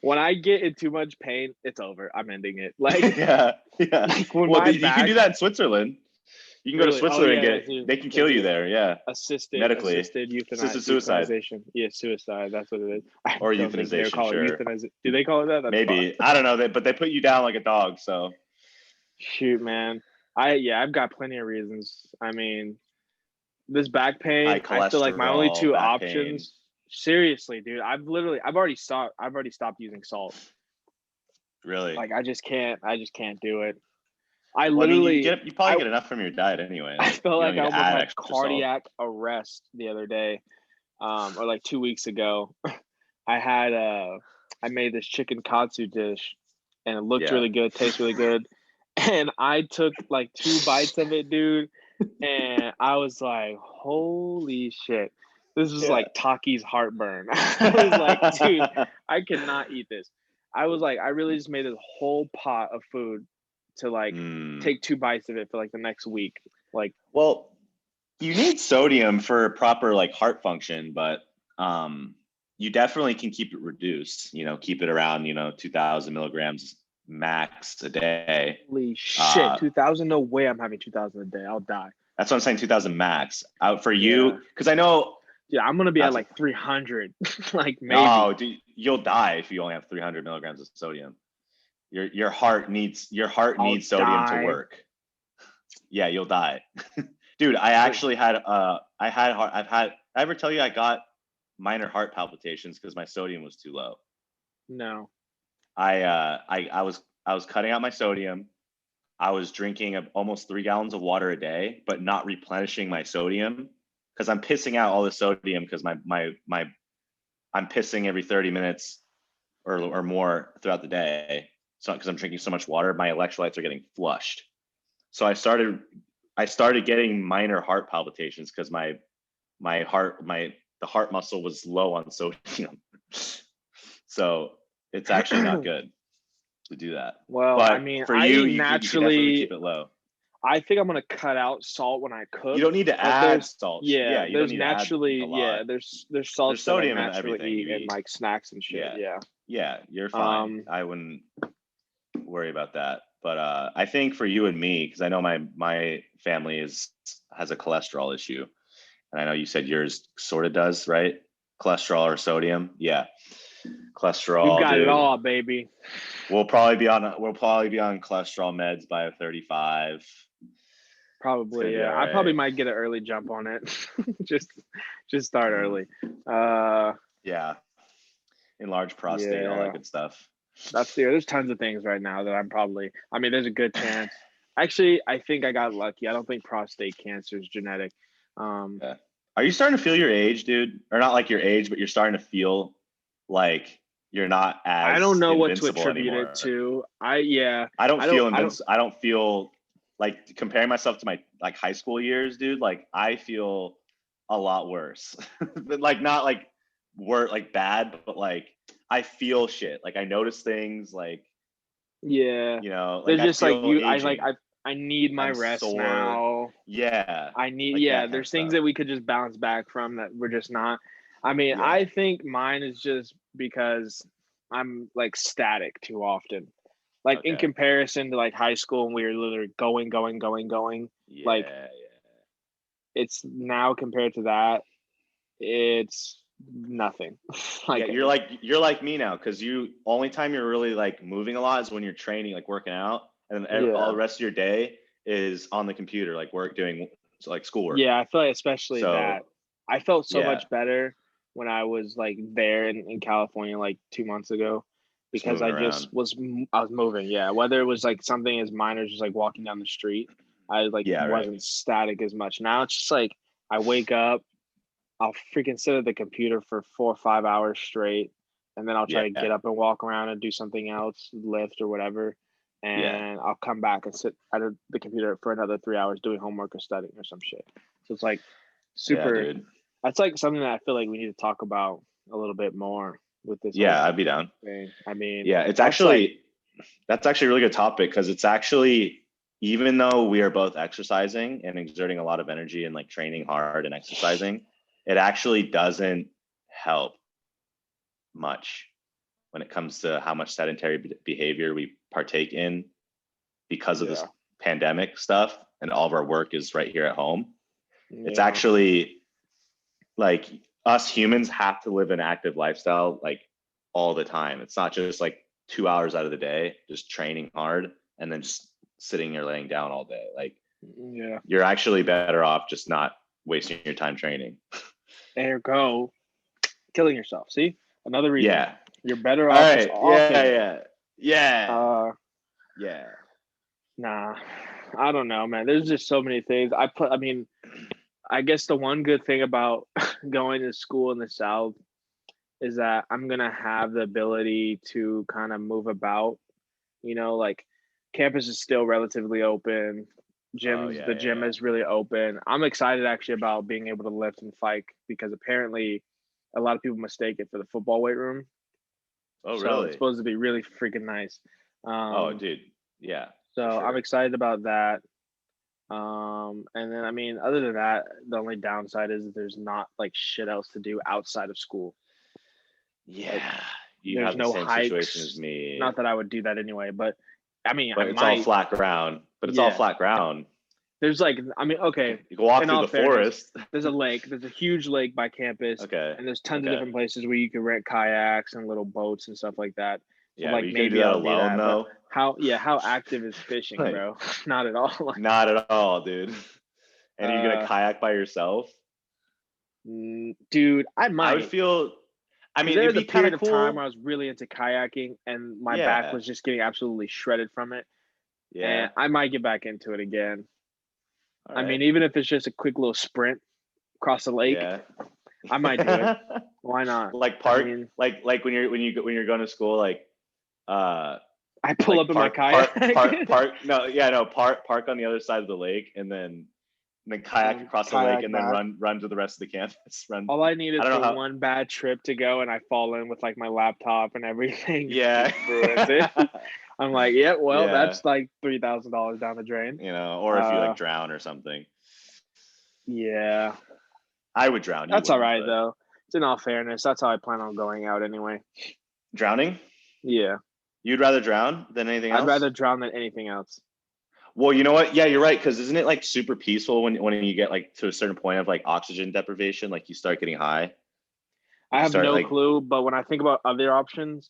when I get in too much pain, it's over. I'm ending it. Like Yeah, yeah. like when Well, my you can back do that in Switzerland. You can go to really. Oh Switzerland and yeah, get they can they kill you do there. Yeah, medically, assisted assisted suicide euthanization. Yeah, suicide. That's what it is. I or don't think they euthanization. call it Sure, euthanasia. Do they call it that? That's fine. maybe I don't know. But they put you down like a dog. So Shoot, man. I've got plenty of reasons. I mean, this back high pain, I feel like my only cholesterol, two back pain. options. Seriously, dude, I've already stopped using salt. Really. Like I just can't do it. I Well, I mean, literally you probably I get enough from your diet anyway. I Like felt you don't like need I to almost add had extra salt. cardiac arrest the other day, or like 2 weeks ago. I had I made this chicken katsu dish, and it looked Yeah. really good, tastes really good, and I took like 2 bites of it, dude, and I was like, "Holy shit!" This was Yeah. like Taki's heartburn. I was like, "Dude, I cannot eat this." I was like, I really just made this whole pot of food to like Hmm. take 2 bites of it for like the next week. Like, Well, you need sodium for proper like heart function, but you definitely can keep it reduced, keep it around, 2000 milligrams max a day. Holy shit, 2000? No way I'm having 2000 a day. I'll die. That's what I'm saying, 2000 max. Out for Yeah. you, because I know. Yeah, I'm gonna be at like 300, like maybe. No, dude, you'll die if you only have 300 milligrams of sodium. Your heart needs sodium to work. Yeah, you'll die. Dude, I actually had I ever tell you I got minor heart palpitations because my sodium was too low. No. I was cutting out my sodium. I was drinking almost 3 gallons of water a day, but not replenishing my sodium because I'm pissing out all the sodium because I'm pissing every 30 minutes or more throughout the day. So because I'm drinking so much water, my electrolytes are getting flushed. So I started getting minor heart palpitations because the heart muscle was low on sodium. So it's actually not good to do that. Well, but I mean, for you, you can definitely keep it low. I think I'm gonna cut out salt when I cook. You don't need to add salt. Yeah, you there's don't need naturally to add a lot. there's salt there's sodium that I in naturally everything eat in like snacks and shit. Yeah, you're fine. I wouldn't worry about that. But I think for you and me, because I know my family has a cholesterol issue, and I know you said yours sort of does, right? Cholesterol or sodium, yeah. Cholesterol. You got it all, baby. We'll probably be on cholesterol meds by 35. Probably, yeah. Right. I probably might get an early jump on it. just start early. Yeah. Enlarged prostate, all that good stuff. There's tons of things right now that there's a good chance. Actually, I think I got lucky. I don't think prostate cancer is genetic. Yeah. Are you starting to feel your age, dude? Or not like your age, but you're starting to feel like you're not as I don't know what to attribute anymore. It to. I don't feel like comparing myself to my like high school years, dude. Like I feel a lot worse. But like not like like bad, but like I feel shit. Like I notice things like like they're just like you. Aging. I need my rest sore. Now. Yeah. I need there's things that we could just bounce back from that we're just not. I mean, I think mine is just because I'm like static too often. Like in comparison to like high school when we were literally going. Yeah. It's now compared to that, it's nothing. You're like me now because you only time you're really like moving a lot is when you're training, like working out, and all the rest of your day is on the computer, like doing like schoolwork. Yeah, I feel like especially that. I felt so much better when I was like there in California like 2 months ago because I was moving. Yeah, whether it was like something as minor as just like walking down the street, I wasn't static as much. Now it's just like I wake up, I'll freaking sit at the computer for 4 or 5 hours straight, and then I'll try to get up and walk around and do something else, lift or whatever, and I'll come back and sit at the computer for another 3 hours doing homework or studying or some shit. So it's like super. Yeah, dude. That's like something that I feel like we need to talk about a little bit more with this. Yeah, I'd be down. Thing. I mean, it's actually that's actually a really good topic because it's actually, even though we are both exercising and exerting a lot of energy and like training hard and exercising, it actually doesn't help much when it comes to how much sedentary behavior we partake in because of this pandemic stuff, and all of our work is right here at home. It's actually like us humans have to live an active lifestyle like all the time. It's not just like 2 hours out of the day just training hard and then just sitting or laying down all day. Like you're actually better off just not wasting your time training. There you go. Killing yourself. See? Another reason. Yeah. You're better off just Yeah. Nah. I don't know, man. There's just so many things. I guess the one good thing about going to school in the South is that I'm going to have the ability to kind of move about, like campus is still relatively open. The gym is really open. I'm excited actually about being able to lift and fight because apparently a lot of people mistake it for the football weight room. Oh, so really? It's supposed to be really freaking nice. Dude. Yeah. So I'm excited about that. And then I mean, other than that, the only downside is there's not like shit else to do outside of school. Like Yeah, you there's have the no same situation as hikes. me, Not that I would do that anyway, but I mean, I but it's all might. flat ground. But it's all Yeah. flat ground. There's like, I mean, You okay. can you can walk In through all the fairness, forest. there's a lake. There's a huge lake by campus, Okay. and there's tons of Okay. different places where you can rent kayaks and little boats and stuff like that. So Yeah, but like you gonna do maybe that I'll do alone that. But though? how active is fishing, Like, bro? Not at all. Like, not at all, dude. And you're gonna uh, kayak by yourself? dude, I I would might. feel. I Because mean, there it'd was a be kind period of of time where cool. I was really into kayaking, and my back Yeah. was just getting absolutely shredded from it. And Yeah. I might get back into it again. All I right. mean, even if it's just a quick little sprint across the lake, Yeah. I might do it. Why not? Like I park, mean, like when you're going to school, uh, I pull like up in my park kayak park park park. No, yeah, no, park on the other side of the lake, and then kayak and across the lake, kayak and then back. run to the rest of the campus. Run. All I need I is don't for know how. one bad trip to go, and I fall in with like my laptop and everything. It Yeah. just ruins it. I'm like, yeah, well, Yeah. that's like $3,000 down the drain. Or if you Uh, like drown or something. yeah, I would drown. You that's all wouldn't, right but though. It's in all fairness, that's how I plan on going out anyway. drowning. Yeah, You'd rather drown than anything I'd else? rather drown than anything else. Well, you know what? Yeah, you're right. Because isn't it like super peaceful when you get like to a certain point of like oxygen deprivation, like you start getting high, like I you have start no like, clue, but when I think about other options,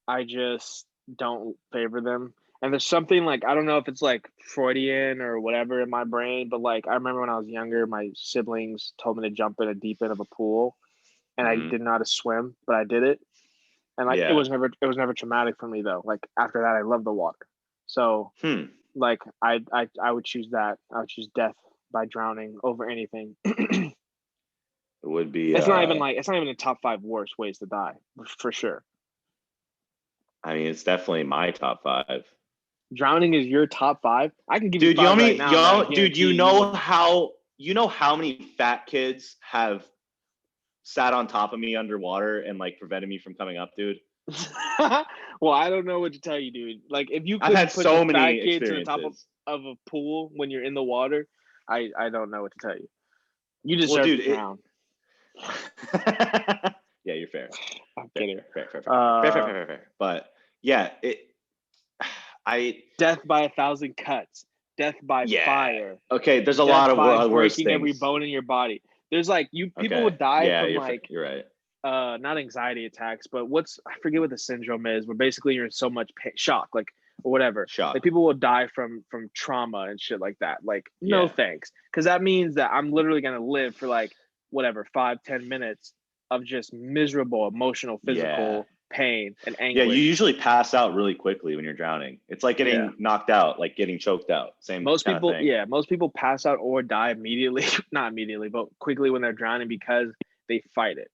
I just don't favor them. And there's something like I don't know if it's like Freudian or whatever in my brain, but like I remember when I was younger, my siblings told me to jump in a deep end of a pool, and I mhm, didn't know how to swim, but I did it, and like yeah, it was never traumatic for me though. Like after that, I love the water. So hmm, like I would choose that. I would choose death by drowning over anything. it would be. It's not even the top five worst ways to die for sure. I mean, it's definitely my top five, Drowning is your top five. I can give you dude. five right now that I Dude, guarantee you wouldn't. you know how many fat kids have sat on top of me underwater and like prevented me from coming up, dude. Well, I don't know what to tell you, dude. Like, if you I've had couldn't put the so fat many kid to the top experiences. of a pool when you're in the water, I don't know what to tell you. You Well, deserve dude, to drown. yeah, you're fair. I'm Fair, kidding. fair, fair, fair, fair, fair, fair, fair, fair. But yeah, I, Death by a thousand cuts. Death by yeah. fire. Okay, there's a Death lot of by worse breaking every things. bone in your body. There's like people Okay, would die yeah, from like you're right. not anxiety attacks, but I forget what the syndrome is, where basically you're in so much pain, shock, like or whatever. Like Shock. people will die from trauma and shit like that. Like no Yeah, thanks, because that means that I'm literally gonna live for like whatever 5-10 minutes of just miserable emotional, yeah, physical pain and yeah. You anguish. usually pass out really quickly when you're drowning. It's like Yeah. getting knocked out, like getting choked out. Same kind of thing. Most people pass out or die immediately, not immediately, but quickly when they're drowning because they fight it.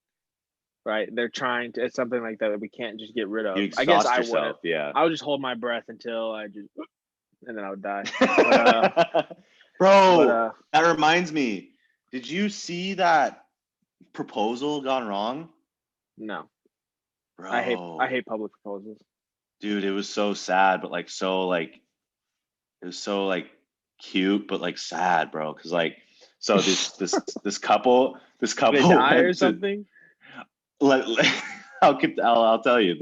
Right? They're trying to. It's something like that we can't just get rid You of. I guess exhaust I wouldn't. yourself. Yeah. I would just hold my breath until I just, and then I would die. But uh, but Bro, that reminds me. Did you see that proposal gone wrong? no, I Bro, hate public proposals. dude, it was so sad, but it was so like cute, but like sad, bro. Cause like, so this Did they couple die or went to something? let I'll tell you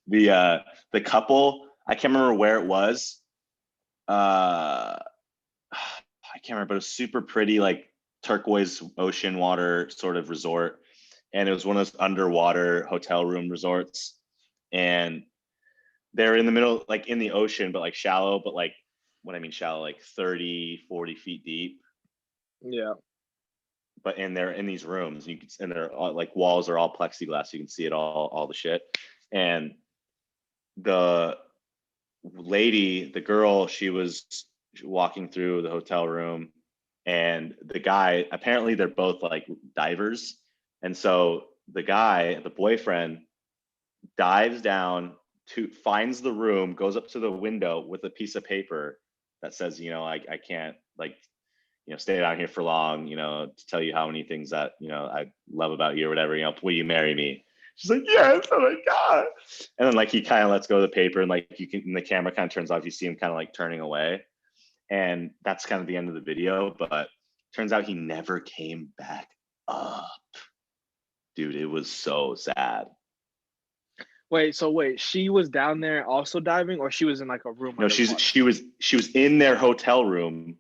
the couple. I can't remember where it was. I can't remember, but it was super pretty, like turquoise ocean water sort of resort, and it was one of those underwater hotel room resorts, and they're in the middle, like in the ocean, but like shallow, but like when I mean shallow, like 30-40 feet deep. Yeah. But and they're in these rooms, and they're all, like walls are all plexiglass, so you can see it all the shit. And the lady, the girl, she was walking through the hotel room, and the guy, apparently they're both like divers, and so the boyfriend, dives down to finds the room, goes up to the window with a piece of paper that says, I can't like, stay down here for long, to tell you how many things that, I love about you or whatever, will you marry me? She's like, yes, oh my God. And then like he kind of lets go of the paper, and like and the camera kind of turns off, you see him kind of like turning away. and that's kind of the end of the video. But turns out he never came back up. Dude, it was so sad. Wait, she was down there also diving, or she was in like a room No, underwater? she was in their hotel room,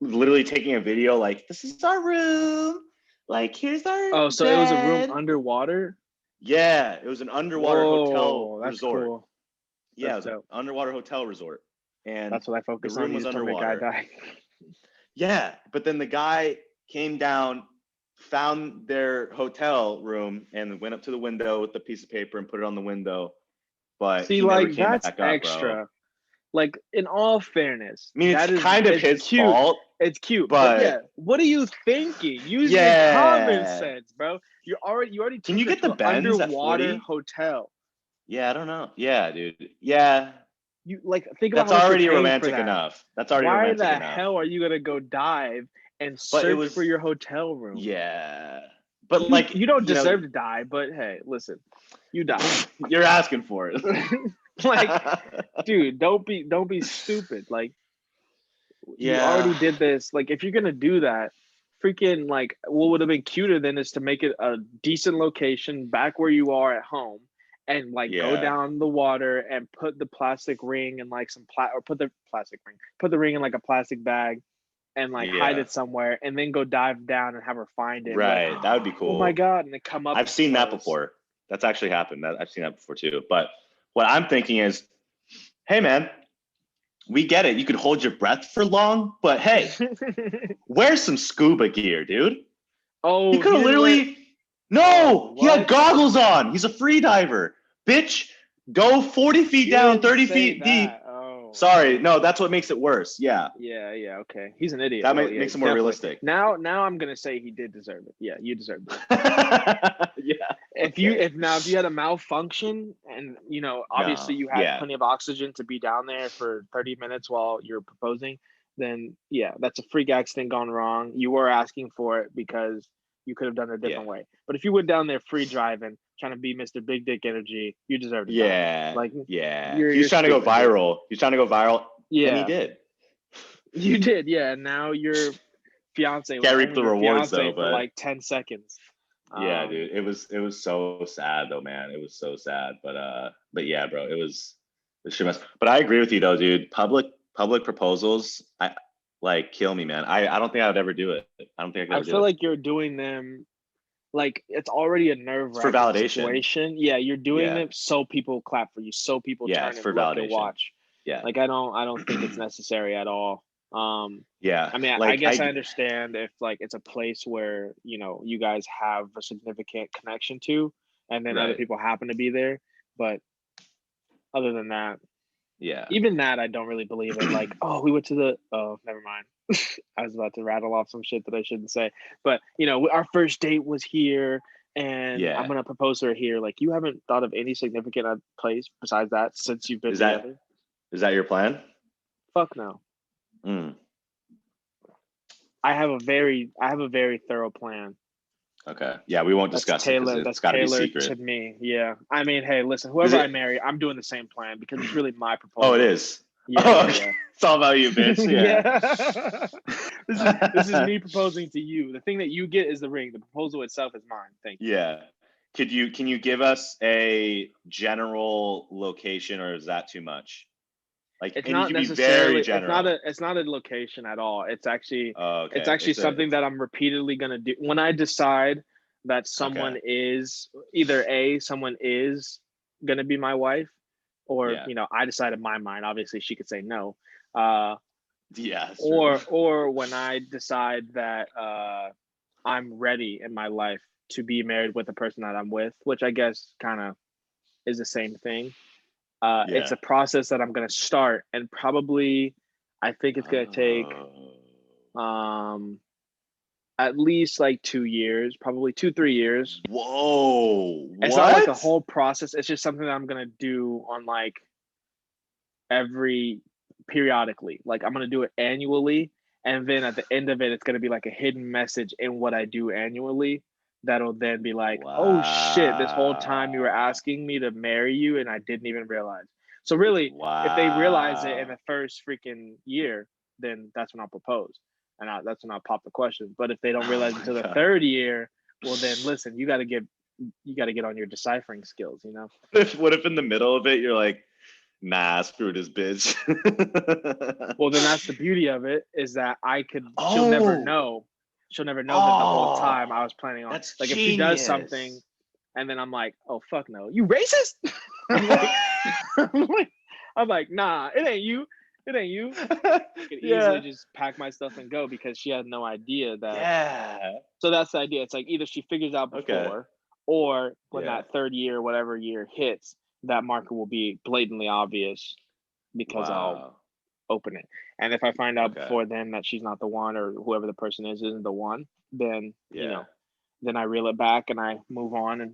literally taking a video like, this is our room. Like, here's our Oh, so it was a room bed. underwater? Yeah, it was an underwater hotel Whoa, that's resort. cool. Yeah, it That's was an dope. underwater hotel resort. And That's what I the focus on. room You was just told me a guy underwater. died. Yeah, but then the guy came down, found their hotel room, and went up to the window with the piece of paper and put it on the window. But See, he never like came that's back up, bro. extra. Like in all fairness, I mean, it's that is kind of it's his cute. fault, It's cute. But but yeah, what are you thinking? Use your common yeah. sense, bro. You already Can took you her get the to an bends at underwater 40? hotel. Yeah, I don't know. Yeah, dude. Yeah, You like think about that's how much you're already paying for romantic that. enough. That's already Why romantic the enough. hell are you gonna go dive and But it search for was, your hotel room? yeah. But You like, you don't deserve to die, but hey, listen, you died. you're asking for it. Like, dude, don't be stupid. Like, you Yeah, already did this. Like, if you're gonna do that, freaking like, what would have been cuter than is to make it a decent location back where you are at home, and like go yeah, down the water and put the plastic ring in like some or put the ring in like a plastic bag and like hide yeah. it somewhere, and then go dive down and have her find it and be like, Right. That would be oh my cool. god, and then come up I've and she seen that knows. before. That's actually happened. I've seen that before too. But what I'm thinking is, hey man, we get it. You could hold your breath for long, but hey, wear some scuba gear, dude. He Oh, could he have didn't wear. literally, Oh, no, he had what? goggles on. He's a free diver. Bitch, go 40 feet You down, didn't 30 say feet deep. that. Oh, Sorry, okay. no, that's what makes it worse. Yeah, Yeah, okay. He's an idiot. that Oh yeah, makes it more definitely. realistic. Now I'm gonna say he did deserve it. Yeah, you deserved it. Yeah, If you okay. if you had a malfunction and obviously No, you had yeah, plenty of oxygen to be down there for 30 minutes while you're proposing, then yeah, that's a freak accident gone wrong. You were asking for it because you could have done it a yeah, different way. But if you went down there free driving, trying to be Mr. Big Dick Energy, you deserve to die. yeah, Like yeah. you're He was you're trying to go stupid, dude. viral. He was trying to go viral, and he Yeah, did. you did. Yeah, and now your fiance was Can't reap only the your rewards though, fiance for but like 10 seconds. yeah, Um, dude, it was so sad though, man. It was so sad, but yeah, bro, it was shit mess. But I agree with you though, dude. Public proposals, I like kill me, man. I don't think I would ever do it. I don't think I could I ever do feel it. like you're doing them like it's already a It's for nerve-wracking validation. situation. Yeah, you're doing Yeah, them so people clap for you, so people yeah, turn it's and for look and validation. watch. Yeah, Like I don't think it's necessary at all. yeah. I mean, I Like guess I I, understand if like it's a place where you guys have a significant connection to, and then other right. people happen to be there. But other than that, Yeah. even that I don't really believe it. Like, oh, we went to the. Oh, never mind. I was about to rattle off some shit that I shouldn't say, but our first date was here, and I'm Yeah. gonna propose to her here. Like, you haven't thought of any significant place besides that since you've been Is that together? is that your plan? Fuck no. Mm, I have a very thorough plan okay. Yeah, we won't that's discuss it because tailored. it's That's got to be tailored secret. to me. Yeah. I mean, hey, listen. Is Whoever I it? marry, I'm doing the same plan because it's really my Oh, it proposal. is. Yeah, Oh, yeah, okay. yeah. It's all about you, bitch. Yeah. Yeah. This is me proposing to you. The thing that you get is the ring. The proposal itself is mine. Thank you. Yeah. Can you give us a general location, or is that too much? Like, It's and you not can be very necessarily general. it's not a location at all. It's actually Oh, it's okay. actually something that I'm repeatedly gonna do. When I decide that Okay. someone is either someone is gonna be my wife, or Yeah. I decide in my mind, obviously she could say no. Uh Yeah, that's true. or when I decide that I'm ready in my life to be married with the person that I'm with, which I guess kind of is the same thing. It's Yeah. a process that I'm gonna start, and probably I think it's gonna take Oh. um at least like 2 years, probably 2-3 years. Whoa. It's not like a What? whole process. It's just something that I'm gonna do on like every periodically. Like I'm gonna do it annually, and then at the end of it, it's gonna be like a hidden message in what I do annually. That'll then be like, oh shit, this whole time you were Wow. asking me to marry you, and I didn't even realize. So really, if they realize it in Wow. the first freaking year, then that's when I'll propose, and that's when I'll pop the question. But if they don't Oh realize my until the god. third year, well, then listen, you got to get on your deciphering skills, you know. What if in the middle of it you're like, nah, screw this bitch. Well, then that's the beauty of it, is that she'll never Oh, know. She'll never know that the whole time I oh, was planning on, that's like, if she does something genius. and then I'm like, oh fuck no, you racist? I'm like, I'm like, I'm like, nah, it ain't you. It ain't you. I could easily Yeah, just pack my stuff and go because she had no idea that. yeah. So that's the idea. It's like either she figures out Okay. before, or when Yeah. that third year, whatever year hits, that marker will be blatantly obvious because I'll Wow. open it. And if I find out Okay. before then that she's not the one, or whoever the person is isn't the one, then Yeah. then I reel it back and I move on. And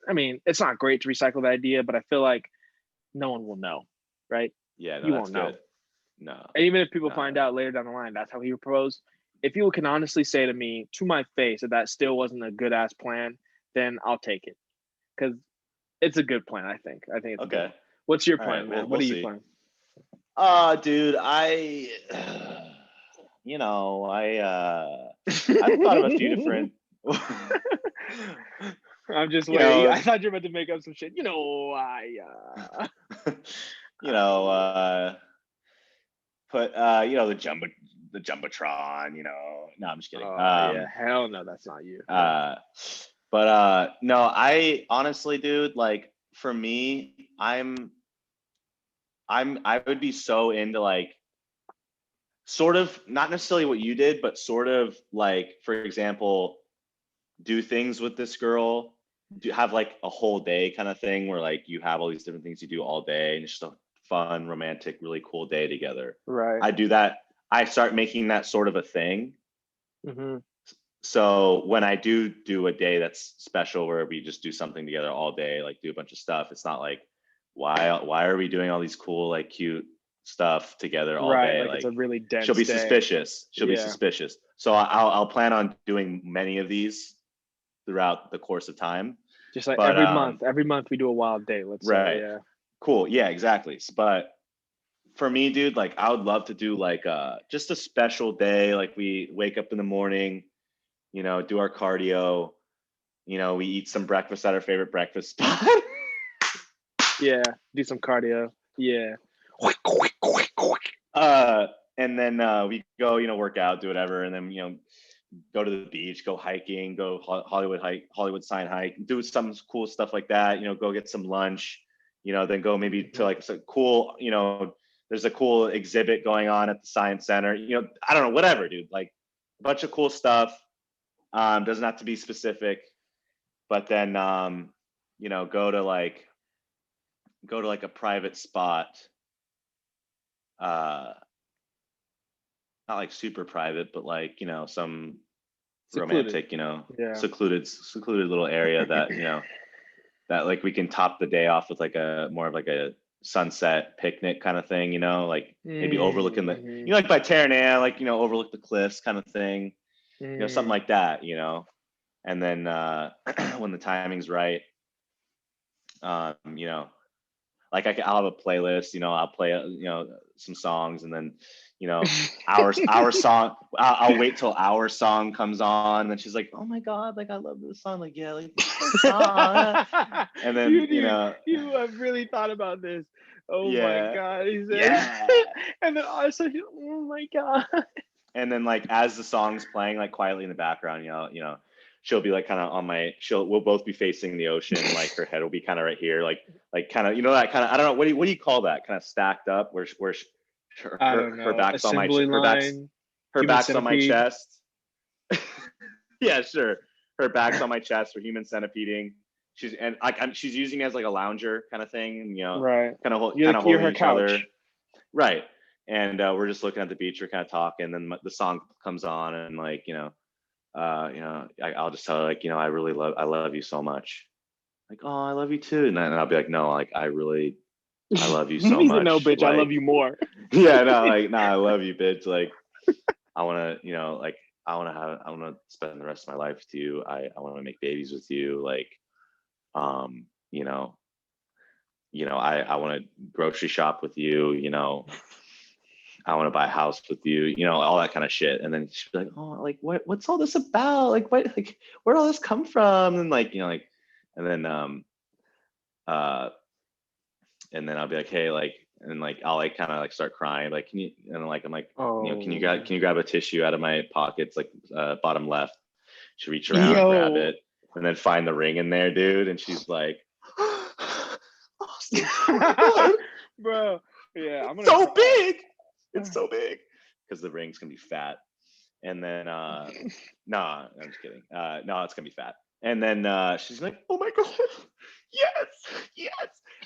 I mean, it's not great to recycle the idea, but I feel like no one will know, right? Yeah. No, You that's won't know. good. No. And even if people No. find No. out later down the line that's how he proposed, if you can honestly say to me to my face that that still wasn't a good ass plan, then I'll take it because it's a good plan. I think it's a good Okay. one. What's your All right. plan, We'll man? What we'll are you see. planning? Dude, I've thought of a few different. I'm just you waiting. know, I thought you were about to make up some shit. you I know, put the jumbotron. No, I'm just kidding. oh yeah, hell no, that's not you. Yeah. Uh, but no, I honestly, dude, like for me, I would be so into like sort of not necessarily what you did, but sort of like, for example, do things with this girl, do have like a whole day kind of thing where like you have all these different things you do all day and it's just a fun, romantic, really cool day together. Right. I do that. I start making that sort of a thing. Mm-hmm. So when I do a day that's special where we just do something together all day, like do a bunch of stuff, it's not like why are we doing all these cool like cute stuff together all Right. day? Like it's a Like really she'll dense be day. suspicious. She'll be Yeah. suspicious. So I'll plan on doing many of these throughout the course of time. Just like But every month we do a wild day, let's say. right, Yeah. cool, yeah, exactly. But for me, dude, like I would love to do like just a special day. Like we wake up in the morning, do our cardio. We eat some breakfast at our favorite breakfast spot. Yeah. Do some cardio. Yeah. uh, and then we go, work out, do whatever, and then go to the beach, go hiking, go Hollywood sign hike, do some cool stuff like that. Go get some lunch. Then go maybe to Mhm. like some cool, there's a cool exhibit going on at the science center. I don't know, whatever, dude. Like a bunch of cool stuff. Doesn't have to be specific, but then go to like a private spot. Uh, not like super private, but like some Secluded. romantic, Yeah. secluded little area that that like we can top the day off with like a more of like a sunset picnic kind of thing, like maybe overlooking the Mm-hmm. like by Terranea, like overlook the cliffs kind of thing, something Mm. like that, and then when the timing's right, you know, like I'll have a playlist, I'll play some songs, and then our song, I'll wait till our song comes on, and then she's like, oh my god, like I love this song, like yeah, like this is my song. And then You have really thought about this. Oh my yeah, god, he said. yeah. And then also, oh my god. And then like as the song's playing like quietly in the background, she'll be like kind of on my we'll both be facing the ocean, like her head will be kind of right here, like kind of that kind of, I don't know, what do you call that, kind of stacked up where I don't her know. back's on my Assembly line, her human back's on my centipede. chest. Yeah, sure. Her back's on my chest for human centipeding. She's using me as like a lounger kind of thing, Right. kind of You're holding her each other. couch. Right. And we're just looking at the beach, we're kind of talking, and then the song comes on, and like, I'll just tell her like, I love you so much. Like, oh, I love you too. And then I'll be like, no, like I love you so He said, no, much. bitch, I love Like, you more. yeah, no, like, no, I love you, bitch. Like, I want to, like, I want to spend the rest of my life with you. I want to make babies with you. Like, um, you know, I want to grocery shop with you. I want to buy a house with you, all that kind of shit. And then she'd be like, oh, like what's all this about? Like where'd all this come from? And and then and then I'll be like, hey, and I'll kind of start crying, like, can you, and I'm like, can you grab a tissue out of my pockets, bottom left? She reach around, grab it, and then find the ring in there, dude. And she's like, bro, yeah, I'm gonna so big. It's so big because the ring's gonna be fat. And then nah, I'm just kidding. No, it's gonna be fat. And then she's like, oh my god, yes.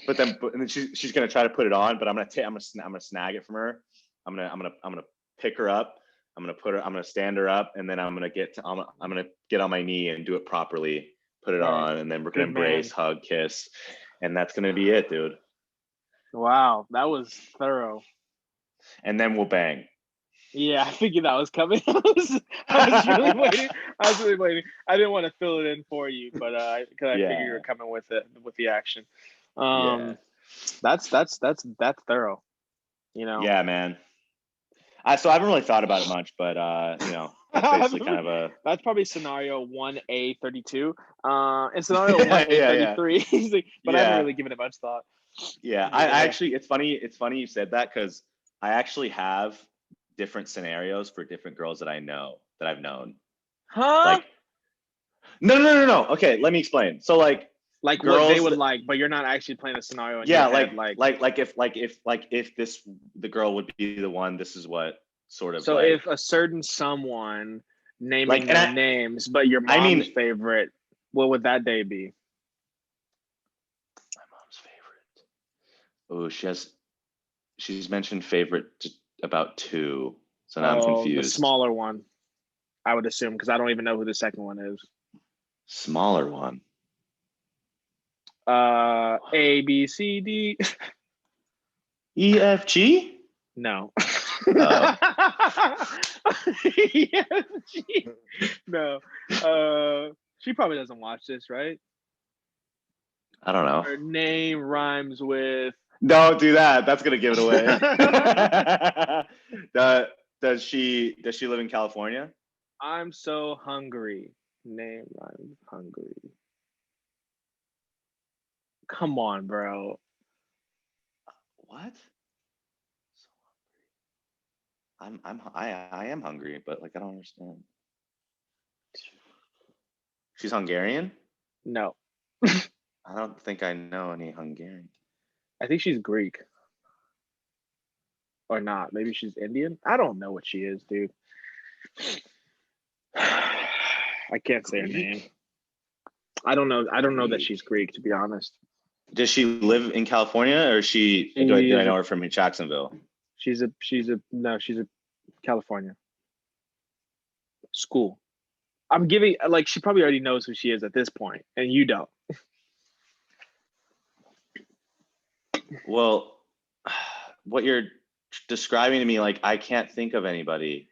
But then she's gonna try to put it on, but I'm gonna snag it from her. I'm gonna pick her up. I'm gonna stand her up, and then I'm gonna get on my knee and do it properly, put it on, and then we're gonna embrace, hug, kiss, and that's gonna be it, dude. Wow, that was thorough. And then we'll bang. Yeah, I figured that was coming. I was really waiting. I didn't want to fill it in for you, but because I figured you were coming with the action. That's thorough. Yeah, man. So I haven't really thought about it much, but that's basically kind of a. That's probably scenario 1A32. And scenario 1A33. But I haven't really given it much thought. Yeah, I actually, it's funny you said that, because I actually have different scenarios for different girls that I've known. Huh? No. Okay, let me explain. So girls, what they would like, but you're not actually playing a scenario in your head, if the girl would be the one, this is what sort of. So if a certain someone naming their names, but your mom's favorite, what would that day be? My mom's favorite. Oh, she's mentioned favorite about 2, so now I'm confused. The smaller one, I would assume, because I don't even know who the second one is. Smaller one. A, B, C, D. E, F, G? No. Oh. E, F, G. No. She probably doesn't watch this, right? I don't know. Her name rhymes with. Don't do that. That's gonna give it away. Does she live in California? I'm so hungry. Name rhymes hungry. Come on, bro. What? I am hungry, but I don't understand. She's Hungarian? No. I don't think I know any Hungarian. I think she's Greek. Or not. Maybe she's Indian. I don't know what she is, dude. I can't say her name. I don't know that she's Greek, to be honest. Does she live in California, or is she? Do I know her from Jacksonville? She's a California school. I'm giving she probably already knows who she is at this point, and you don't. Well, what you're describing to me, I can't think of anybody.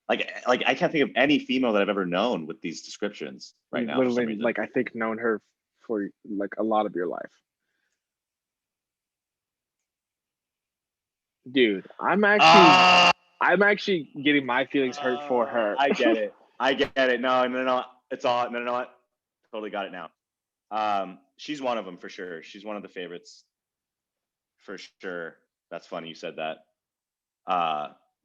I can't think of any female that I've ever known with these descriptions right now. Literally, I think known her for a lot of your life. Dude, I'm actually getting my feelings hurt for her. I get it. No. It's all no. What? Totally got it now. She's one of them for sure. She's one of the favorites for sure. That's funny you said that.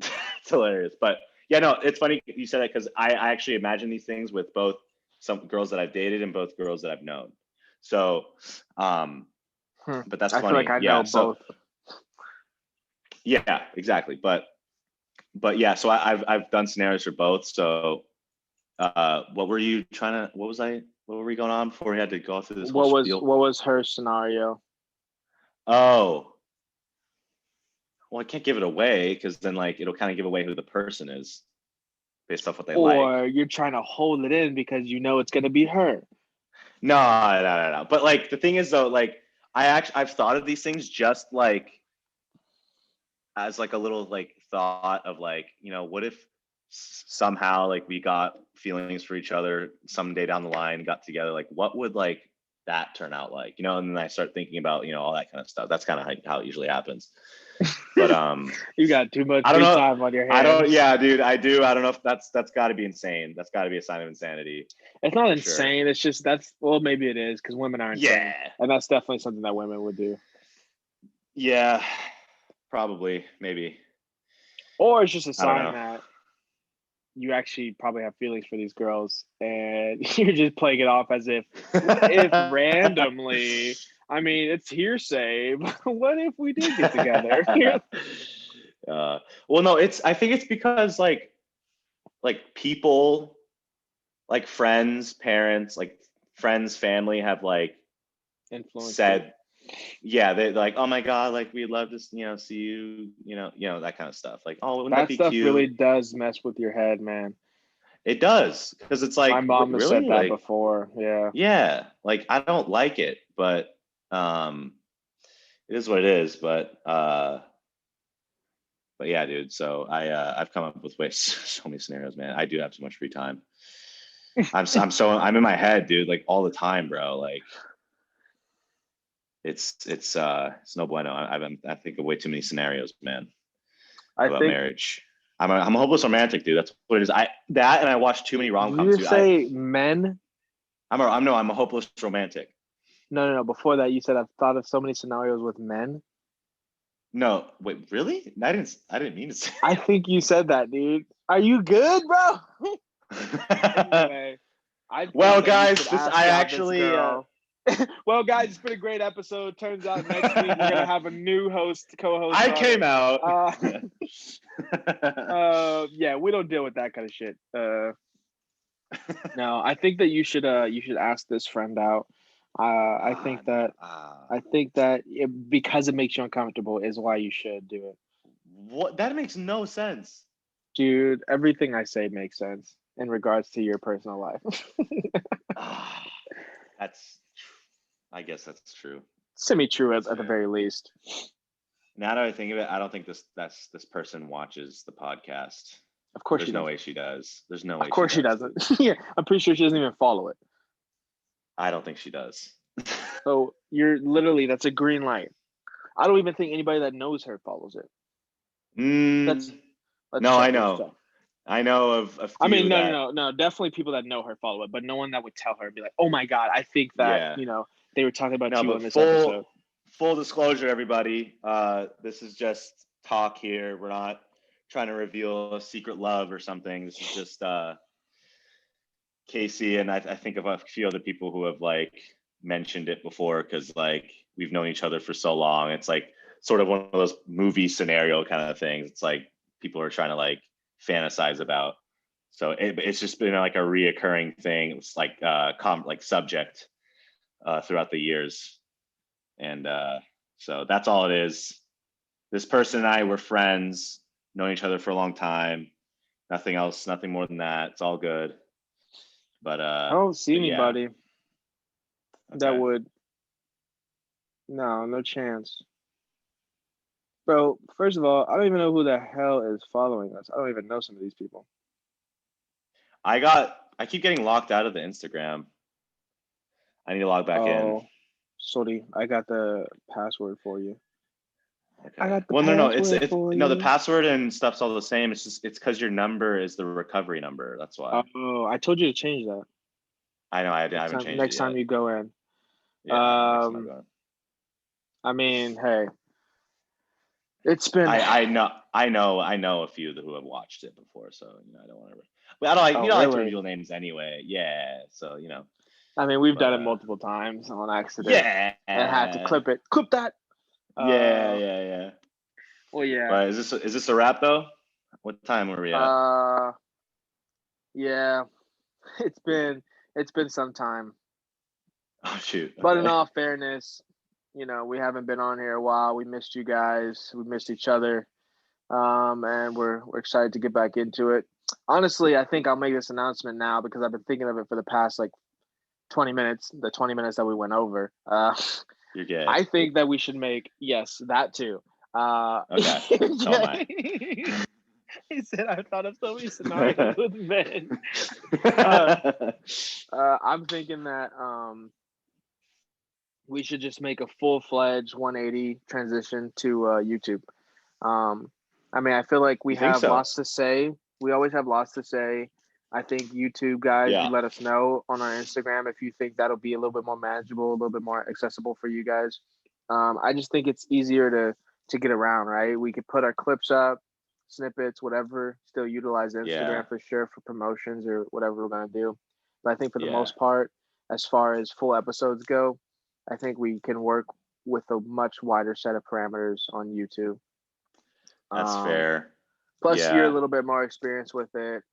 It's hilarious, but yeah, no, it's funny you said that, because I actually imagine these things with both some girls that I've dated and both girls that I've known. So, but that's funny. I feel like I know both. Yeah, exactly. But yeah, so I've done scenarios for both. So, what were you trying to? What were we going on before we had to go through this? What was her scenario? Oh. Well, I can't give it away, because then it'll kind of give away who the person is based off what they like. Or you're trying to hold it in because you know it's gonna be her. No. But the thing is though, I've thought of these things just as a little thought of what if somehow we got feelings for each other someday down the line, got together, what would that turn out like? And then I start thinking about all that kind of stuff. That's kind of how it usually happens. But You got too much I don't free know. time on your I don't. hands. Yeah, dude, I do. I don't know if that's got to be insane. That's got to be a sign of insanity. It's not for insane. Sure. It's just maybe it is because women are insane, Yeah. and that's definitely something that women would do. Yeah. Probably. Maybe. Or it's just a I don't sign know. that you actually probably have feelings for these girls, and you're just playing it off as if, what if randomly? I mean, it's hearsay, but what if we did get together? Well, no, I think it's because like people, like friends, parents, like friends, family have like Influence it. said, yeah, they're like, oh my god, like we'd love to, see you, that kind of stuff. Like, oh, wouldn't that That be stuff really cute? does mess with your head, man. It does, because it's My like, mom has said really, that like, before. Yeah. yeah, like I don't like it, but it is what it is. But yeah, dude. So I've come up with ways, so many scenarios, man. I do have so much free time. I'm in my head, dude, like all the time, bro. Like it's no bueno. I think of way too many scenarios, man, I about think, marriage. I'm a hopeless romantic, dude. That's what it is. And I watch too many rom did coms, you dude. say men? I'm a hopeless romantic. No. Before that, you said I've thought of so many scenarios with men. No, wait, really? I didn't mean to say. I think you said that, dude. Are you good, bro? Anyway, I Well, think that you should guys, ask I out this actually girl. Well, guys, it's been a great episode. Turns out next week we're gonna have a new co-host I on it. came out. Yeah, we don't deal with that kind of shit. No, I think that you should ask this friend out. I Ah, think dude. that because it makes you uncomfortable is why you should do it. What? That makes no sense. Dude, everything I say makes sense in regards to your personal life. Ah, that's. I guess that's true. Semi-true That's at the fair. very least. Now that I think of it, I don't think this person watches the podcast. Of course she There's no doesn't. way she does. There's no Of way she course she does, doesn't. dude. Yeah, I'm pretty sure she doesn't even follow it. I don't think she does. So you're literally that's a green light. I don't even think anybody that knows her follows it. Let's Mm, let's no, check. I Let's know. check. I know of a I mean, few that. no. Definitely people that know her follow it, but no one that would tell her and be like, "Oh my god, I think that Yeah. they were talking about No, you but on this episode." full disclosure, everybody. This is just talk here. We're not trying to reveal a secret love or something. This is just Casey, and I think of a few other people who have like mentioned it before, because like we've known each other for so long. It's like sort of one of those movie scenario kind of things. It's like people are trying to like fantasize about. So it's just been like a reoccurring thing. It's like like subject throughout the years. And so that's all it is. This person and I were friends, known each other for a long time. Nothing else, nothing more than that. It's all good. I don't see But yeah, anybody that okay. would. No chance. Bro, first of all, I don't even know who the hell is following us. I don't even know some of these people. I keep getting locked out of the Instagram. I need to log back in. Oh, sorry, I got the password for you. I Okay. got the Well, no, it's password for no, the you. password and stuff's all the same. It's because your number is the recovery number. That's why. Oh, I told you to change that I know I haven't changed it next time yet. you go in. Yeah, next time I go. I mean, hey, it's been. I know a few who have watched it before, so I don't want to. But I don't like Oh, you don't like to really? reveal names anyway. Yeah, so I mean, we've but done it multiple times on accident yeah, and had to yeah, clip it. Clip that. yeah, Uh, yeah. well, yeah. But is this a wrap though? What time are we at? Uh, yeah. It's been some time, Oh shoot. but in Okay. all fairness, we haven't been on here a while. We missed you guys. We missed each other. And we're excited to get back into it. Honestly, I think I'll make this announcement now because I've been thinking of it for the past like 20 minutes, the 20 minutes that we went over. You're gay. I think that we should make, yes, that too. Okay. So am I. He said, I thought of so many scenarios with men. Uh, I'm thinking that we should just make a full-fledged 180 transition to YouTube. I mean, I feel like we You think have so? lots to say. We always have lots to say. I think YouTube guys, you Yeah. let us know on our Instagram if you think that'll be a little bit more manageable, a little bit more accessible for you guys. I just think it's easier to get around, right? We could put our clips up, snippets, whatever. Still utilize Yeah. Instagram for sure for promotions or whatever we're gonna do. But I think for the Yeah. most part, as far as full episodes go, I think we can work with a much wider set of parameters on YouTube. That's Um, fair. Plus, you're a Yeah. little bit more experienced with it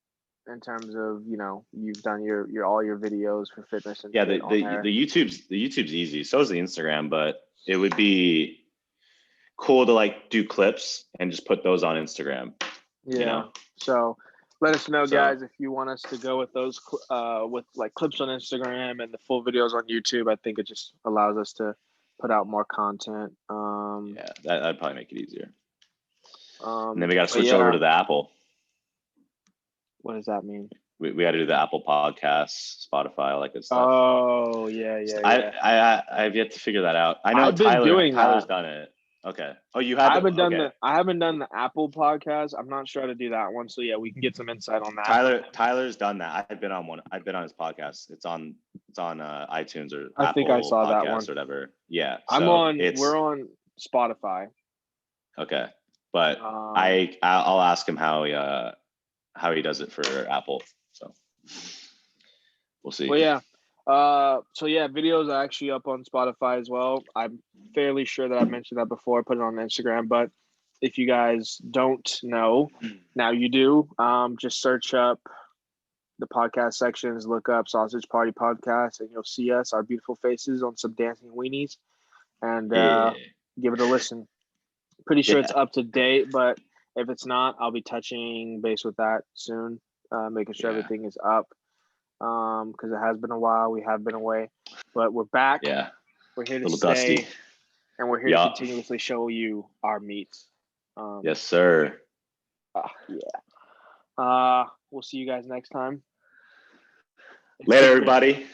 in terms of you've done your all your videos for fitness and Yeah. shit on there. The YouTube's easy. So is the Instagram, but it would be cool to like do clips and just put those on Instagram. You Yeah. know. So let us know, So guys, if you want us to go with those with like clips on Instagram and the full videos on YouTube. I think it just allows us to put out more content. yeah, that'd probably make it easier. And then we got to But switch over yeah, to the Apple. what does that mean? We got to do the Apple Podcasts, Spotify, all that good stuff. Oh yeah, yeah, yeah. I've yet to figure that out. I know I've been doing Tyler's that. done it. Okay. Oh, you have it. Okay. I haven't done the Apple podcast. I'm not sure how to do that one. So yeah, we can get some insight on that. Tyler's done that. I've been on one. I've been on his podcast. It's on iTunes or I think I Apple saw that one. Podcasts or whatever. Yeah. I'm So on. We're on Spotify. okay. But Um, I'll ask him how he does it for Apple. So we'll see. But yeah. So yeah, videos are actually up on Spotify as well. I'm fairly sure that I mentioned that before. I put it on Instagram, but if you guys don't know, now you do. Just search up the podcast sections, look up Sausage Party Podcast, and you'll see us, our beautiful faces on some dancing weenies, and Yeah. give it a listen. Pretty sure it's Yeah. up to date, but if it's not, I'll be touching base with that soon, making sure Yeah. everything is up. Because it has been a while. We have been away, but we're back. Yeah. We're here to Little stay, dusty. and we're here to continuously show you our meats. Yes, sir. Yeah. We'll see you guys next time. Later, everybody.